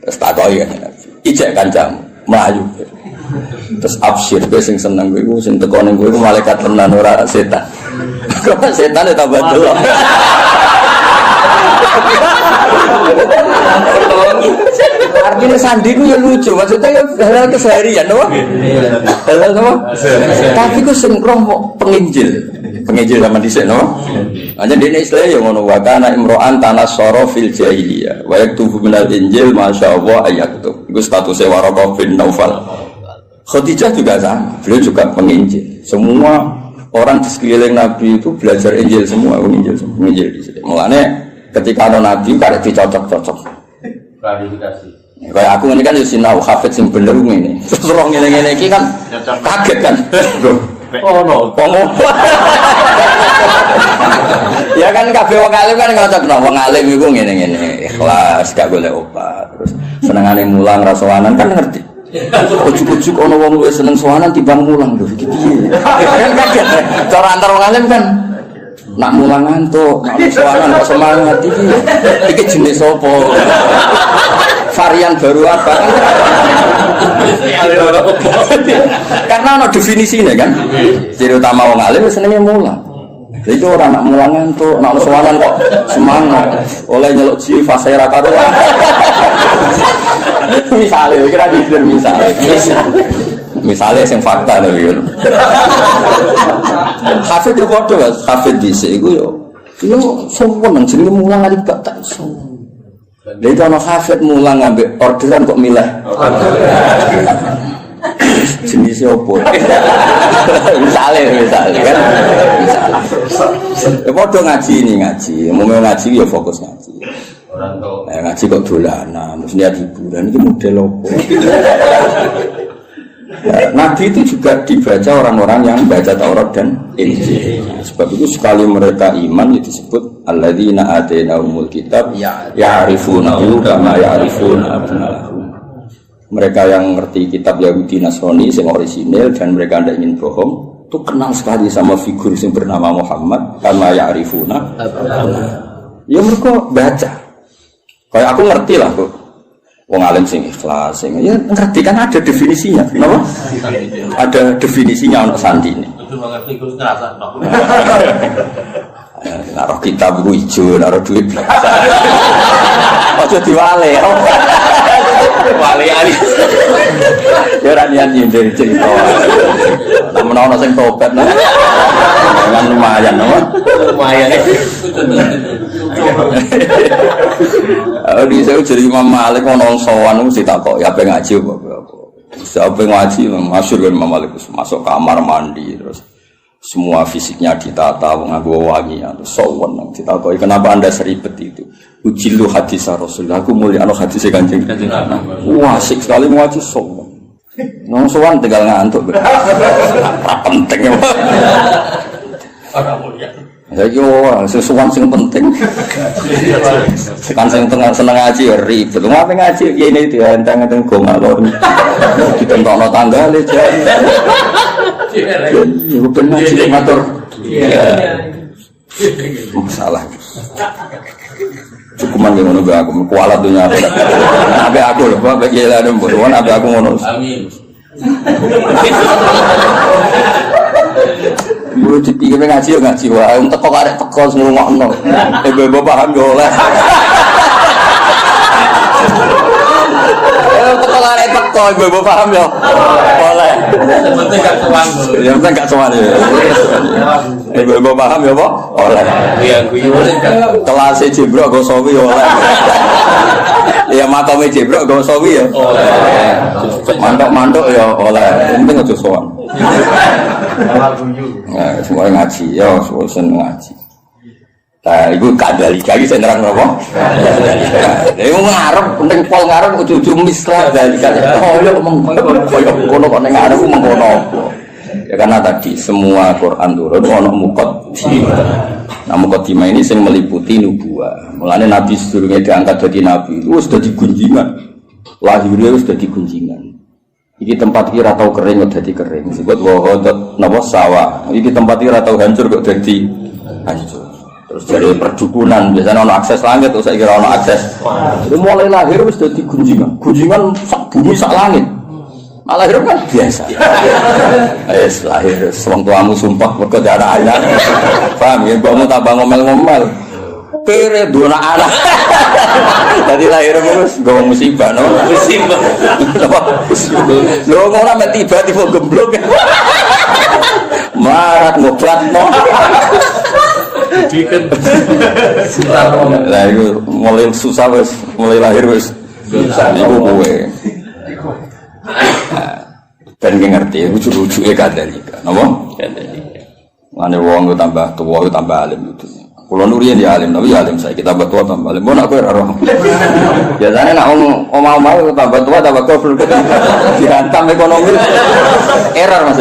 Terus takoki kan Nabi. Ijek kancamu mlayu. Terus absyir kowe sing seneng kowe sing teko ning kowe malaikat tenan ora setan. Kok setan ya tambah delok. Artinya sandi ku ya lucu, maksudnya ya hal keseharian, apa? Hal apa? Tapi ku sing roh penginjil sama dhisik, no? Hanya dene istilah ya ngono wa kana imro'an tanassara fil jahiliyah wa yaktubu minal injil masyaallah ayaktub. Iku statusnya Waraqah bin Naufal. Khadijah juga sama, beliau juga penginjil. Semua orang di sekeliling Nabi itu belajar Injil semua, Injil di sini. Mulanya ketika ada Nabi karek dicocok-cocok. Klarifikasi. Kayak aku ini kan ya sinau hafid sing bener ngene. Terus roh ngene-ngene iki kan kaget kan. Oh no. Ya kan kabeh wong alim kan ngocokno wong alim iku ngene-ngene, ikhlas gak golek obat. Terus senengane mulang ra sowanan kan ngerti. Ujuk-ujuk ono wong luwih seneng sowanan timbang mulang lho iki piye. Kan kaget. Cara antar wong alim kan nak mulang ngantuk, nak sowanan kok semangat iki. Iki jenis apa? Varian baru apa? Karena ono definisinya kan. Ciri utama wong alim senenge mulang. Jadi orang nak mulang ngantuk, nak sowanan kok semangat. Oleh nyeluk sifat saya ra karuan. Misalnya, kira gitu misalnya yang fakta nih kan. Hafid itu foto mas, hafid di sini yo semua nang sini mulang ada tak semua. Jadi kalau hafid mulang ngambil orderan kok milah. Jenisnya apa? Misalnya kan. Ya foto ngaji, mau ngaji ya fokus ngaji. Orang tua ngaji kok dolanan, terus lihat hiburan itu model apa? Nabi itu juga dibaca orang-orang yang baca Taurat dan Injil. Sebab itu sekali mereka iman itu disebut alladzina atainahumul kitab ya'rifunahu kama ya'rifuna abna'ahum. Mereka yang ngerti kitab Yahudi Nasrani yang orisinil dan mereka tidak ingin bohong, itu kenal sekali sama figur yang bernama Muhammad kama ya'rifuna abna'ahum. Ya mereka baca. Kayak aku ngerti lah kok. Wong alim sing ikhlas, sing ya ngerti kan ada definisinya, kenapa? Ada definisinya untuk santine. itu mengerti itu ngerasa no. Naruh kitab iku ijo, naruh duit biasa. Aja diwale. Wale ali. Ya ora nyindir cerita. Namun ana sing tobat nah. Kan lumayan, no? Lumayan. Di saya jadi Imam Malik ono sowan mesti takok ya pengen ngaji apa. Siapa ngaji masyhur kan Imam Malik masuk kamar mandi terus semua fisiknya ditata nganggo wangi terus sowan nang ditakoki kenapa Anda seribet itu. Ujilu hadis Rasulullah aku mulia ana hadis Kanjeng Nabi. Wah asik sekali ngaji sowan. Nang sowan tinggal ngantuk. Ora penting ya. Ora mulia. Jadi sesuatu yang penting. Kan sing seneng ngaji ya ribet. Ngapain ngaji ya ini dia enteng-enteng go ngalor. Ditentokno tanggale jan. Iku ben ngaji ngatur. Masalah. Cukuman ngono be aku kualat dunya aku. Abe aku lho, bae gila dem bodoh abe aku ngono. Amin. Buru dipikir ngaji ya ngaji wae teko karek teko ngrungokno. Ibu paham yo oleh. Teko karek teko ibu paham yo oleh. Penting gak sowan. Ya penting gak sowan ya. Ibu paham yo apa? Oleh. Iya guyu. Kelas Jibril go sawi oleh. Ya makame Jibril go sawi ya. Oleh. Mantuk-mantuk ya oleh. Penting aja sowan. Nah, semua ngaji, ya, semua seneng ngaji. Nah, itu kadalika lagi saya nerang apa? Itu ngarep, penting pol ngarep, ujung-ujung mislah kadalika. Oh, ya, kono kok ngarep, mengkono. Ya karena tadi semua Quran turun, ono muqaddimah. Nah, muqaddimah ini yang meliputi nubuwah. Mulanya Nabi sebelumnya diangkat jadi Nabi, itu sudah digunjingan. Lahirnya sudah digunjingan. Iki tempat kira tau kering kok dadi kering. Disebut wahodot napa sawah. Iki tempat kira tau hancur kok dadi hancur. Terus dari perdukunan biasanya ono akses langit, terus saya kira ono akses. Itu mulai lahir wis dadi gunjingan sak bumi sak langit. Nah, lahir kan biasa. Lahir wong tuamu sumpah mergo ada anak. Paham ya, mbokmu tambah ngomel-ngomel. Kere dua anak. Tadi lahir wis nggo musibah no. Musibah. Lho ora mek tiba-tiba gemblok. Marat ngobratno. Diken. Lah iku mulai susah wis, mulai lahir wis. Iku kowe. Dan ngerti lucu-lucuke kadalika. Napa? Kadalika. Mane wong tambah tuwa tambah alim itu. Kulo nurian ya alim, tapi ya alim saya kita tambah tua tambah alim. Mun aku ora roh. Biasane nek omah-omah tambah tua tambah goblok. Dihantam ekonomi. Error Mas,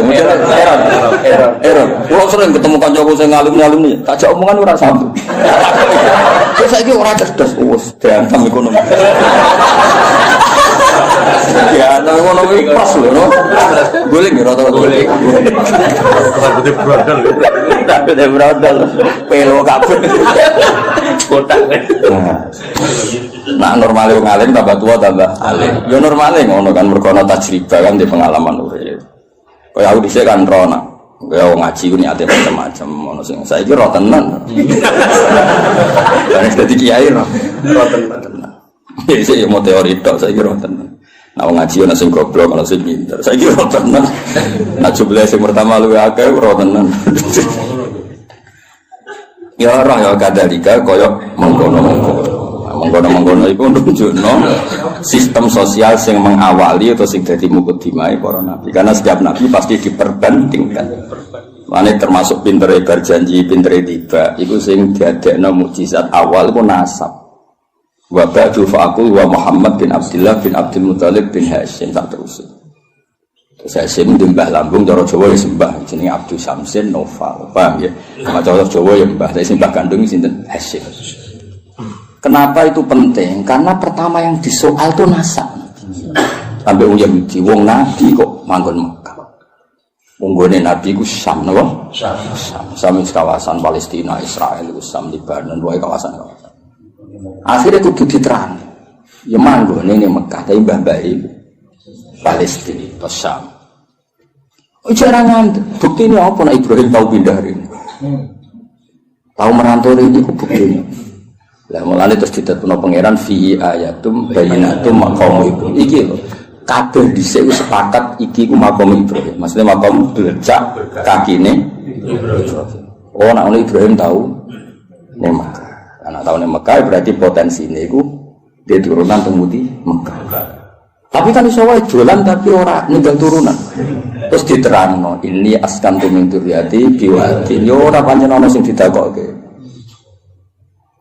error. Kulo sering ketemu kancaku sing alim-alim nih, tak jak omongan ora sambung. Terus saiki ora cerdas, wis dihantam ekonomi. Ya, nang ngono kuwi pas lho, no. Guling ya rata-rata. Guling. Rambutnya brodol. Rambutnya brodol. Pelo kabeh. Kotak. Nah, normale wong alim tambah tua tambah alim. Ya normale ngono kan mergo ana tajribah kan di pengalaman urip. Kaya aku dhisik kan rono. Kaya wong ngaji ku niate macam-macam ono sing saiki ro tenan. Kan dadi kiai ro tenan. Ya mau teori tok saiki ro tenan. Nah ngaji ana sing goblok ana sing pinter. Saiki ora tenan. Nah jumlah sing pertama luwih akeh ora tenan. Ya ora ya kadalika kaya mengkono-mengkono iku nunjukno sistem sosial sing mengawali atau sing dadi mukadimah para nabi. Karena setiap nabi pasti diperbandingkan. Mane termasuk pintere berjanji, pintere tiba. Iku sing diadekno mukjizat awal iku nasab. Wa ba'du fa'akul wa Muhammad bin Abdullah bin Abdul Muthalib bin Hashim tak terus. Terus Hashim di mbah lambung cara Jawa ya sembah jenenge Abdul Samsin Noval. Paham ya? Sama cara Jawa ya mbah, tapi sembah kandung sinten Hashim. Kenapa itu penting? Karena pertama yang disoal itu nasab. Sampai wong Yahudi, wong Nabi kok manggon Mekah. Wong Nabi ku Syam napa? Syam kawasan Palestina, Israel, Syam, Lebanon, wae kawasan-kawasan. Akhirnya kudu diterang. Ya manggon ini Mekah tapi mbah-mbah iku Palestina, Syam. Jangan bukti ini apa nak Ibrahim tahu pindah hari ini. Tahu merantau ini ku buktinya. Lah mulane terus ditetapno pangeran fi ayatum bayyinatum maqam Ibrahim. Iki lho. Kabeh dhisik wis sepakat iki ku maqam Ibrahim. Maksudnya maqam belecak kakine Ibrahim. Oh nak Ibrahim tahu ning Mekah. Karena tahu ning Mekah berarti potensinya itu dia turunan temudi Mekah. Tapi kan iso wae jualan tapi ora ninggal turunan. Terus diterangno ini askantu min dzurriyyati biwati. Yo ora pancen ana sing didakokke.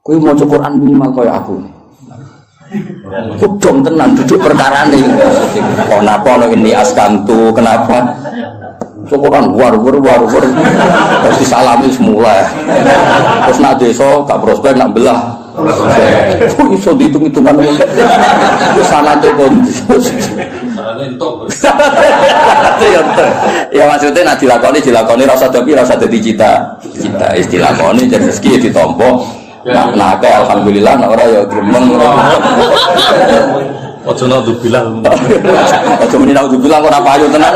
Kowe maca Quran minimal kaya aku. Kudung tenan duduk perkarane. Kenapa ana ini askantu kenapa? Syukuran war. Terus disalami semula. Terus nak desa gak prospek nak belah. Kok iso dihitung-hitungan terus sanate kon. Ya maksudnya nak dilakoni rasa tapi rasa dadi cita. Istilah koni jadi rezeki ditampa. Nah kayak alhamdulillah nak ora ya gremeng. Ojo nak dibilang. Ojo muni nak dibilang ora payu tenan.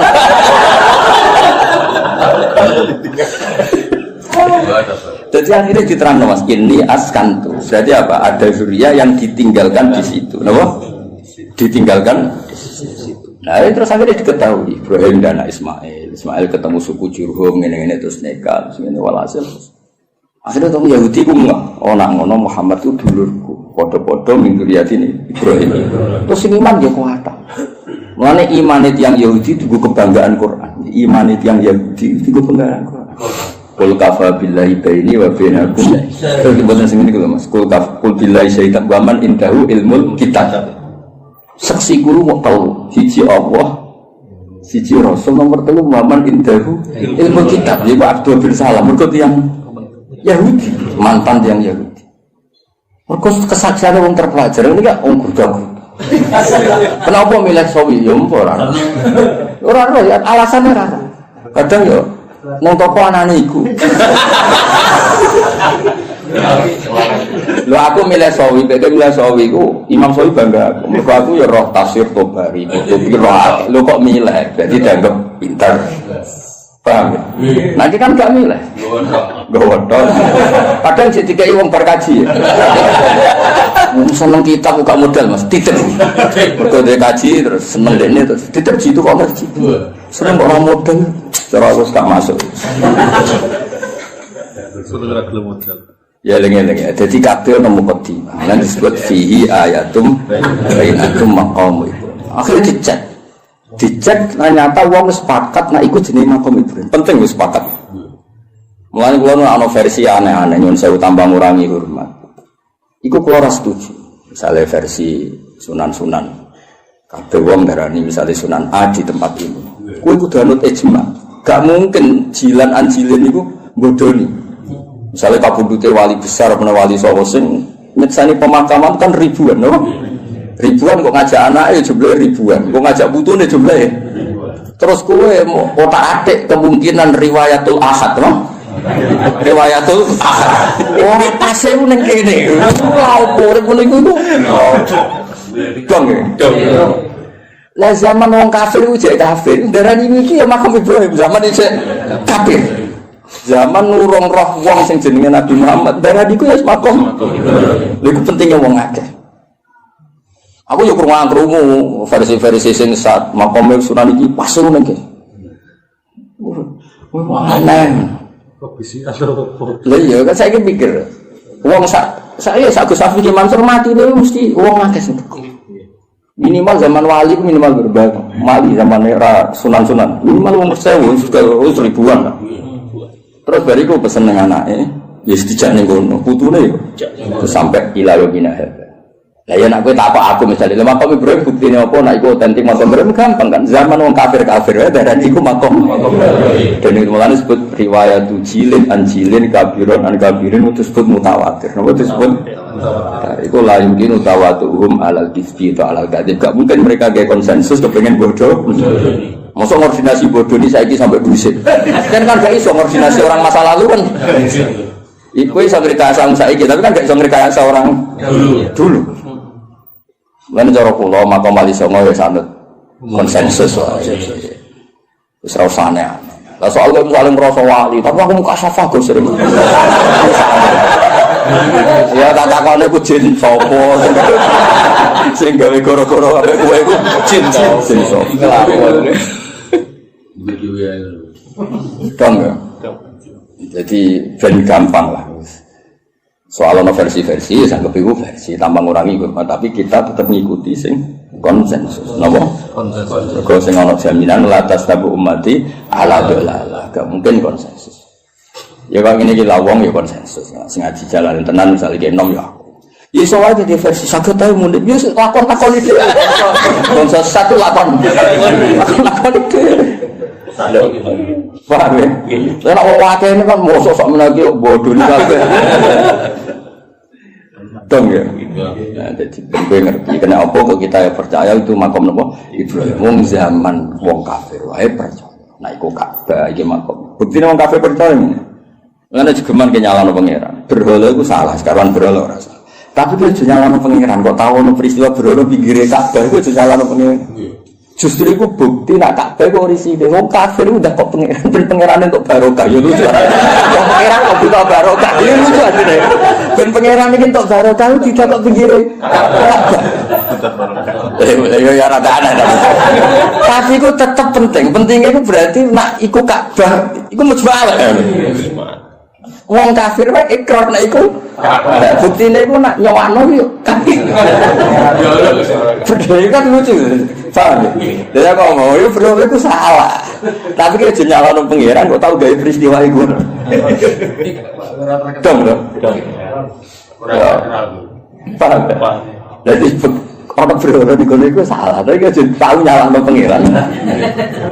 Jadi akhirnya diterang Mas ini askantu. Berarti apa? Ada zuriya yang ditinggalkan di situ. Kenapa? Ditinggalkan di situ. Nah terus akhirnya diketahui Ibrahim dan Ismail. Ismail ketemu suku Jurhum ini terus nikah. Terus ini walhasil. Akhirnya ketemu Yahudi ku enggak. Oh nak ngono Muhammad itu dulurku. Podo-podo min dzurriyyati Ibrahim. Terus iman dia kuat. Mulane iman yang Yahudi itu kebanggaan Quran. Iman yang Yahudi itu kebanggaan Quran. Qul kafa billahi baini wa bainakum. Terus dibuatnya sing ngene lho Mas. Qul billahi syaitan wa man indahu ilmul kitab. Saksi guru mau tahu siji Allah, siji Rasul, nomor 3 wa man indahu ilmul kitab. Iku Abdul bin Salam mergo tiyang Yahudi, mantan tiyang Yahudi. Mergo kesaksiane wong terpelajar ini gak wong gurda-gurda. Kenapa milih sawi ya ora. Ora ya alasannya ora. Kadang ya nang toko anane iku. Lho aku milih sawi, beda milih sawi ku Imam Sawi bangga aku. Mergo aku ya roh tafsir Tobari, kutubi roh. Lho kok milih? Berarti dianggap pintar. Paham ya? Nanti kan gak milih. Gowodon. Kadang sik dikai wong bar kaji. Wong seneng kitab gak modal Mas, titip. Mergo dia kaji terus seneng dene terus titip jitu kok ngaji. Seneng kok ora modal. Cara aku gak masuk. Saudara gelem modal. Ya lengi-lengi. Jadi kabeh nemu mukadimah. Lan disebut fihi ayatum bainatum maqam itu. Akhirnya dicek ternyata wong sepakat nak ikut jenis makom Ibrahim. Penting wis sepakat. Mulane kula ana versi aneh-aneh nyun sewu tambah ngurangi hormat. Iku kula ora setuju. Misale versi sunan-sunan. Kabeh wong darani misale sunan A di tempat ini. Kuwi kudu anut ijma. Gak mungkin jilan anjilin niku bodoni. Misale kabudute wali besar apa wali sapa sing nyeksani pemakaman kan ribuan, no? Ribuan kok ngajak anake jumlahe ribuan, kok ngajak putune jumlahe. Terus kowe mau otak-atik kemungkinan riwayatul ahad, no? Riwayatul ahad. Wong pase ning kene. Lha opo urip niku iku? Dong. Lah zaman wong kafir ku jek kafir, darani iki ya makom Ibrahim zaman iki kafir. Zaman nurung roh wong sing jenenge Nabi Muhammad, darani ku ya makom. Lha iku pentingnya wong akeh. Aku yo krungu versi-versi sing saat makom Sunan iki pas ngono iki. Aneh. Kok bisa atau Lha iya kan saya mikir. Wong saya Gus Safi ki Mansur mati niku mesti wong akeh sing. Minimal zaman wali minimal berbagai. Mali zaman era sunan-sunan. Minimal wong 1000 ribuan lah. Terus bariku pesen nang anake, wis dijak ning kono, putune yo. Terus sampai ila bina hada. Lah ya nek kowe takok aku misale makom Ibrahim buktine apa nek iku otentik makom Ibrahim gampang kan. Zaman wong kafir-kafir wae darani iku makom. Dan itu mulane disebut riwayat jilin anjilin kabiron an kabirin itu disebut mutawatir. Napa disebut mutawatir? Iku la yumkin tawatuhum alal kisbi atau alal kadhib. Gak mungkin mereka kayak konsensus kepengen bodoh. Masuk koordinasi bodoh ini saiki sampai buset. Kan gak iso koordinasi orang masa lalu kan. Iku iso ngrekayasa saiki tapi kan gak iso ngrekayasa orang dulu. Lan cara kula makom wali songo wis anut konsensus wae. Wis ora usane. Lah soal kok saling ngrasa wali, tapi aku muka syafa go sering. Ya tak takone ku jin sapa sing gawe goro-goro ambek kowe iku jin sapa. begitu ya? Dong. Jadi ben gampang lah. Soal ono versi-versi, ya anggap itu versi tambah ngurangi kurma, tapi kita tetap mengikuti sing konsensus. Napa? Konsensus. Kalau sing ono jaminan latas tabu ummati ala dolala, gak mungkin konsensus. Ya kalau ini kita wong ya konsensus. Sing ngaji jalan tenan misalnya dia nom ya aku. Ya soalnya di versi sakit tahu murid, ya lakon itu. Konsensus satu lakon itu. Paham ya? Saya nak wakai ini kan mau sosok menagi bodoh ni kabeh. Dong ya. Nah, jadi gue ngerti kena apa kok kita percaya itu makom nopo Ibrahim. Wong zaman wong kafir wae percaya. Nah iku Ka'bah iki makom. Buktine wong kafir percaya ngene. Lan jegeman ke nyalano pangeran. Berhala iku salah, sekarang berhala ora salah. Tapi dia nyalano pangeran kok tahu ono peristiwa berhala pinggire Ka'bah iku nyalano pangeran. Justru itu bukti nak Ka'bah kok risine wong kafir udah kok pangeran untuk barokah ya lucu. Kok pangeran kok buta barokah ya lucu asline. Ben pangeran iki untuk barokah tidak kok pinggire Ka'bah. Ya rada aneh. Tapi itu tetap penting. Pentingnya itu berarti nak iku Ka'bah iku mujmalah. Wong kafir wae ikrar nek iku. Buktine iku nak nyowano yo kafir. Bedhe kan lucu. Paham ya? Dia ngomong, itu bro itu salah. Tapi kita jenyalano pangeran kok tahu gawe peristiwa iku. Dong. Paham. Jadi orang bro di kono iku salah. Tapi kita tahu nyalano pangeran.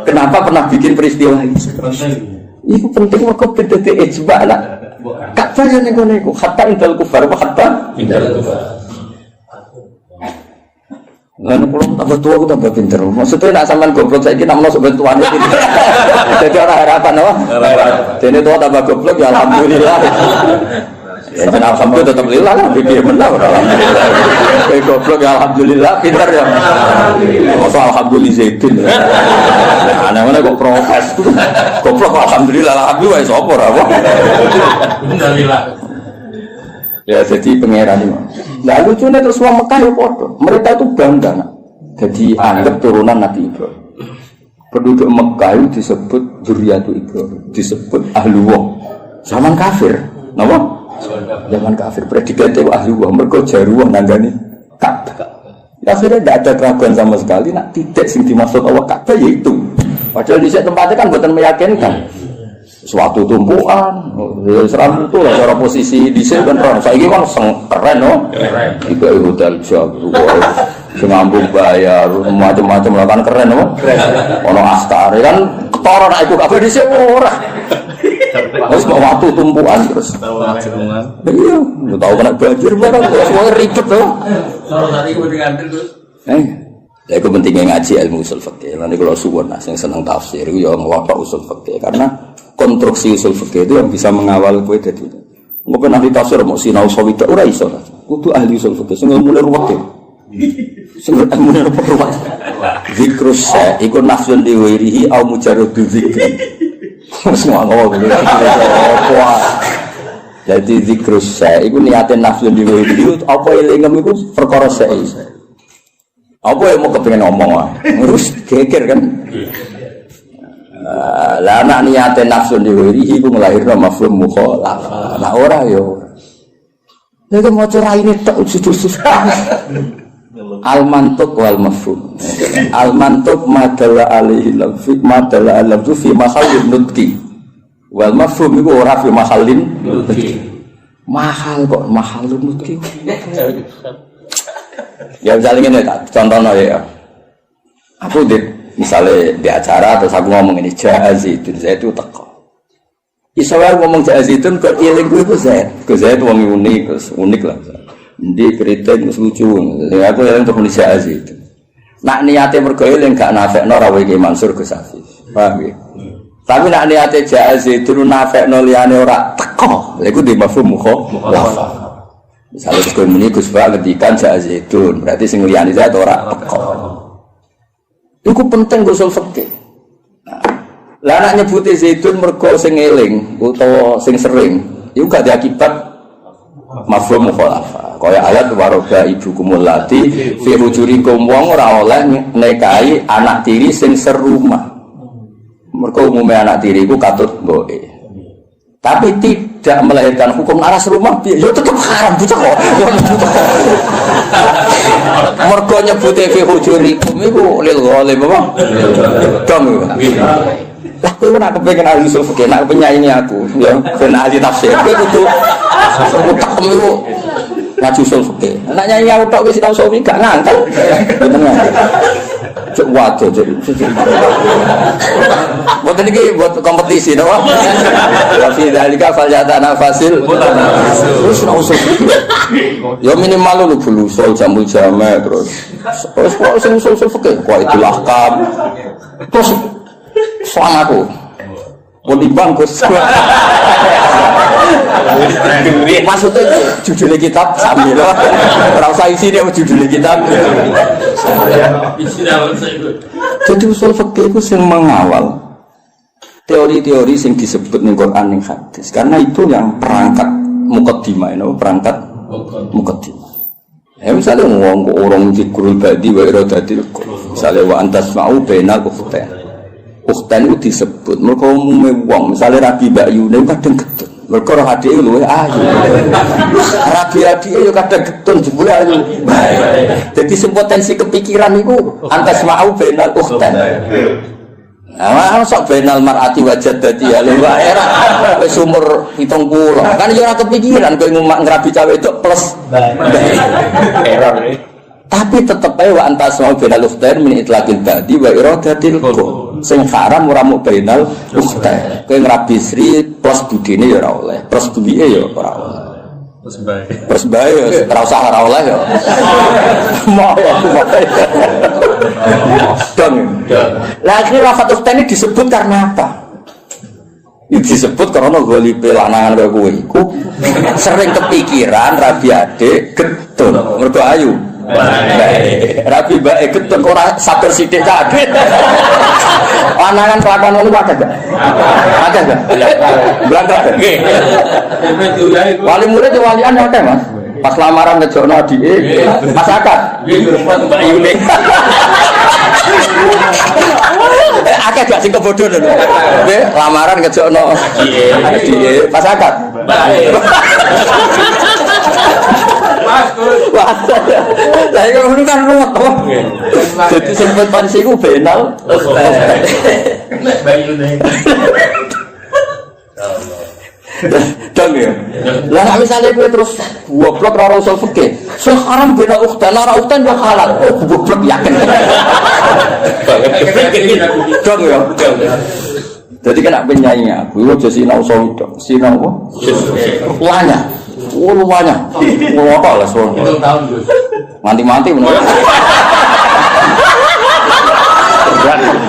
Kenapa pernah bikin peristiwa itu? Itu penting kok beda ijma lah. Kafir yang ngono iku, hatta indal kufar apa hatta indal kufar. Lalu kalau tambah tua aku tambah pinter. Maksudnya nak sampean goblok saiki nak masuk bantuan iki. Jadi orang harapan apa? Dene tua tambah goblok ya alhamdulillah. Ya jeneng alhamdulillah tetep lillah lah piye menang alhamdulillah. Kowe goblok ya alhamdulillah pinter ya. Masa alhamdulillah zaitun. Nah, ana kok protes. Goblok alhamdulillah wis apa ora apa. Alhamdulillah. Ya jadi pangeran ini. Nah lucunya terus wong Mekah ya padha. Mereka itu bangga. Jadi anggap turunan Nabi Ibrahim. Penduduk Mekah itu disebut dzurriyyatu Ibrahim, disebut ahlullah. Zaman kafir, napa? Zaman kafir predikatnya ahlullah, mergo jaruah nanggani Ka'bah. Akhirnya tidak ada keraguan sama sekali, nak titik sing dimaksud Allah Ka'bah yaitu. Padahal di tempatnya kan bukan meyakinkan. Suatu tumpuan, seram itu lah cara posisi di sini kan orang. Saya ini kan keren, no? Tiga hotel jago, sengambung bayar, macam-macam lah kan keren, no? Ono askar kan ketoran aku kafe di sini orang. Terus mau waktu tumpuan terus. Iya, nggak tahu kena banjir barang, semua ribet tuh. Kalau tadi gue diganti terus. Ya itu pentingnya ngaji ilmu usul fikih. Nanti kalau suwon yang senang tafsir, itu yang ngapa usul fikih karena konstruksi usul fikih itu yang bisa mengawal kue dari itu. Mungkin ahli tafsir mau sinau sawidak ora iso. Kudu ahli usul fikih sing mulai ruwet. Sing mulai ruwet. Zikrus sa iku nafsun diwirihi au mujarradu zikri. Semua ngomong gitu. Jadi zikrus sa iku niatin nafsun diwirihi apa elingem iku perkara sa. Apa yang mau kepengen ngomong ngurus geger kan. Lah anak niate nafsu diwiri iku nglahirno mafhum mukhalafah. Nah ora yo. Nek maca raine tok jujur. Al mantuq wal mafhum. Al mantuq madalla alaihi lafzi madalla alafzu fi mahallin nutqi. Wal mafhum iku ora fi mahallin nutqi. Mahal kok mahallun nutqi. Ya misalnya ini contohnya ya. Aku misalnya di acara terus aku ngomong ini Ja'azidun, saya itu teko. Isawar ngomong Ja'azidun kok iling gue itu saya itu orang unik lah. Di kritik lucu, aku yang untuk menulis Ja'azidun. Nak niatnya bergoyang gak nafek no rawi Mansur Gus Hafiz, paham ya? Tapi nak niatnya Ja'azidun nafek no liane ora teko, itu di mafhum mukhalafah. Misalnya Gus Muni Gus Ba ngendikan Ja'azidun, berarti sing liyane zat ora teko. Iku penting usul fikih. Lah nek nyebuti zaitun mergo sing eling utawa sing sering, iku gak diakibat mafhum mukhalafah. Kaya ayat waroga ibukumul lati fi hujurikum wong ora oleh nikahi anak tiri sing serumah. Mergo umume anak tiri iku katut mboke. Tapi tidak melahirkan hukum aras rumah ya tetap haram bocah kok. Mergo nyebut fi hujurikum iku lil ghalim apa? Dong. Lah kowe ora kepengin ahli usul fikih, nek penyanyi aku ya ben ahli tafsir. Kowe kudu utek iku ngaji usul fikih. Nek nyanyi aku tok wis tau sofi gak ngangkel. Bener. Cuk waduh cuk. Buat ini buat kompetisi, no? Tapi dari kafal jatah nafasil, terus nausul. Ya minimal lu dulu soal jambul jamek terus. Terus usul fikih, kau itulah kam. Terus soal aku, mau dibangkus. Maksudnya judulnya kitab sambil rasa isi dia judulnya kitab. Jadi usul fikih itu yang mengawal teori-teori yang disebut ning Quran ning hadis. Karena itu yang perangkat mukaddimah, perangkat mukaddimah. Ya misalnya ngomong orang zikrul badi wa iradatil misalnya wa antasma'u bainal ukhtain. Ukhtain itu disebut mergo umume wong misalnya Rabi Bayu niku kadang getun. Mergo roh adike luwih ayu. Rabi adike yo kadang getun jebule ayu. Dadi potensi kepikiran niku antasma'u bainal ukhtain. Nah, sok benal mar'ati wajad dadi ya lho era wis umur 70. Kan yo ora kepikiran kowe ngrabi cawe itu plus error. Tapi tetep ae wa antas mau benal ukhtair min itlaqil badi wa iradatil qul. Sing haram ora mung benal ukhtair. Kowe ngrabi sri plus budine ya ora oleh, plus duwike ya ora oleh. Terus bae ora usah ora oleh ya. Mau aku bae. Dong. Lah akhirnya lafaz ukhtain ini disebut karena apa? disebut karena golipe lanangan kaya kowe iku sering kepikiran rabi adik getun mergo ayu. Rabi bae getun ora sabar sithik kabeh. Lanangan kelakuan ngono akeh gak? Akeh gak? Blangkrak. Wali murid walian akeh Mas. Pas lamaran ngejokno adike, pas akad. Nggih, repot Mbak Yune. Akeh gak sing kebodoh lho. Nggih, lamaran ngejokno adike, pas akad. Wah, lah iku ngono kan ruwet to. Dadi sempet pansi ku benal. Nek Mbak Yune. Dong ya. Lah nek misale kowe terus goblok ora usul fikih. Sekarang beda ukhtan ora ukhtan yo halal. Oh goblok yakin. Dong ya. Jadi kena penyanyi aku aja sinau sodo. Sinau apa? Luanya. Oh luanya. Ngono lah sono. Tahun Gus. Mati-mati menurut.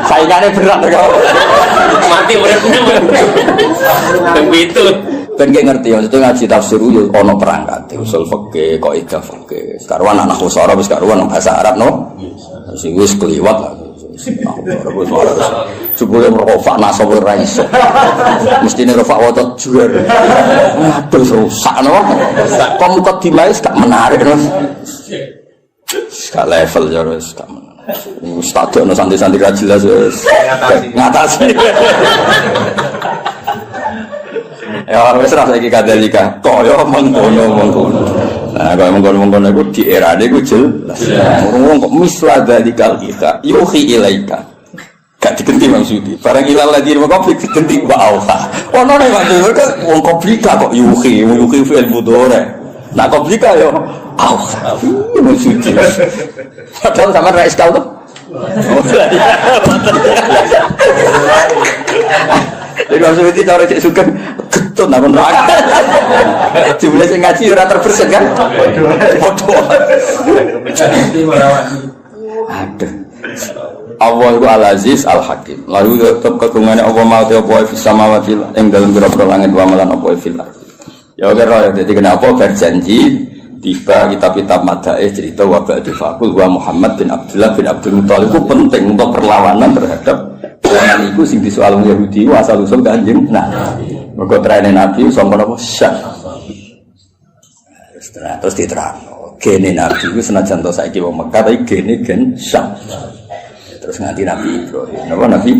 Saingannya berat kok. Mati beratnya. Begitu. Ben gak ngerti ya, itu ngaji tafsir yo ono perangkat, usul fikih, kaidah fikih. Sekarang anak usara wis karuan bahasa Arab no. Sing wis kliwat lah. Jebule merofak nasab ora iso. Mestine rofak waca juar. Aduh rusak no. Kok muka dimais gak menarik no. Gak level ya wis gak menarik. Wis tak ono santai-santai ra jelas wis. Ngatasi. Ya orang wis ra saiki kadalika kaya mengkono. Nah kaya mengkono iku di erane iku jelas. Wong kok misla dalikal kita yuhi ilaika. Gak digenti maksudi. Barang ilal lagi mau konflik digenti wa auha. Ono nek kok wong komplika kok yuhi fil mudhari. Nah komplika yo auha. Maksudi. Padahal sama ra iskal tuh. Jadi maksudnya itu cara cek suka getun apa neraka. Jumlah sing ngaji ora terbersit kan? Foto. Aduh. Allah itu Al-Aziz Al-Hakim. Lalu tetap kegungane Allah mau apa fis samawati ing dalem pira-pira langit wa malan apa fil ardh. Ya kira jadi kenapa berjanji tiba kitab-kitab madaih cerita wabah difakul wa Muhammad bin Abdullah bin Abdul Muthalib itu penting untuk perlawanan terhadap orang itu sing disoal Yahudi asal usul Kanjeng Nabi. Mergo trene Nabi sangka apa syak. Terus diterangno gene Nabi itu senajan to saiki wong Mekah tapi gene gen syak. Terus nganti Nabi Ibrahim. Napa Nabi?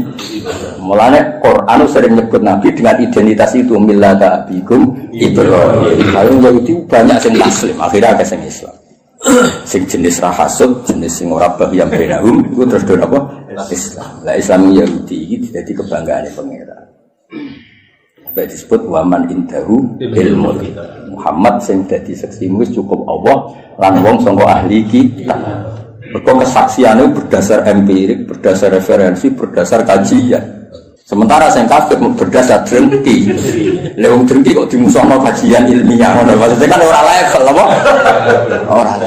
Mulane Quran sering nyebut Nabi dengan identitas itu millata abikum Ibrahim. Lalu Yahudi banyak sing taslim, akhirnya ada sing Islam. Sing jenis rahasud, jenis sing ora bahiyam benahum, itu terus do apa? Islam. Lah Islam Yahudi iki dadi kebanggaane pangeran. Baik disebut waman indahu ilmu. Muhammad sing dadi saksi wis cukup Allah lan wong sangka ahli kitab. Berkong kesaksiannya berdasar empirik, berdasar referensi, berdasar kajian. Sementara saya kafir berdasar drengki. Lewung drengki kok dimusuhkan kajian ilmiah. Maksudnya kan orang level, apa? Orang.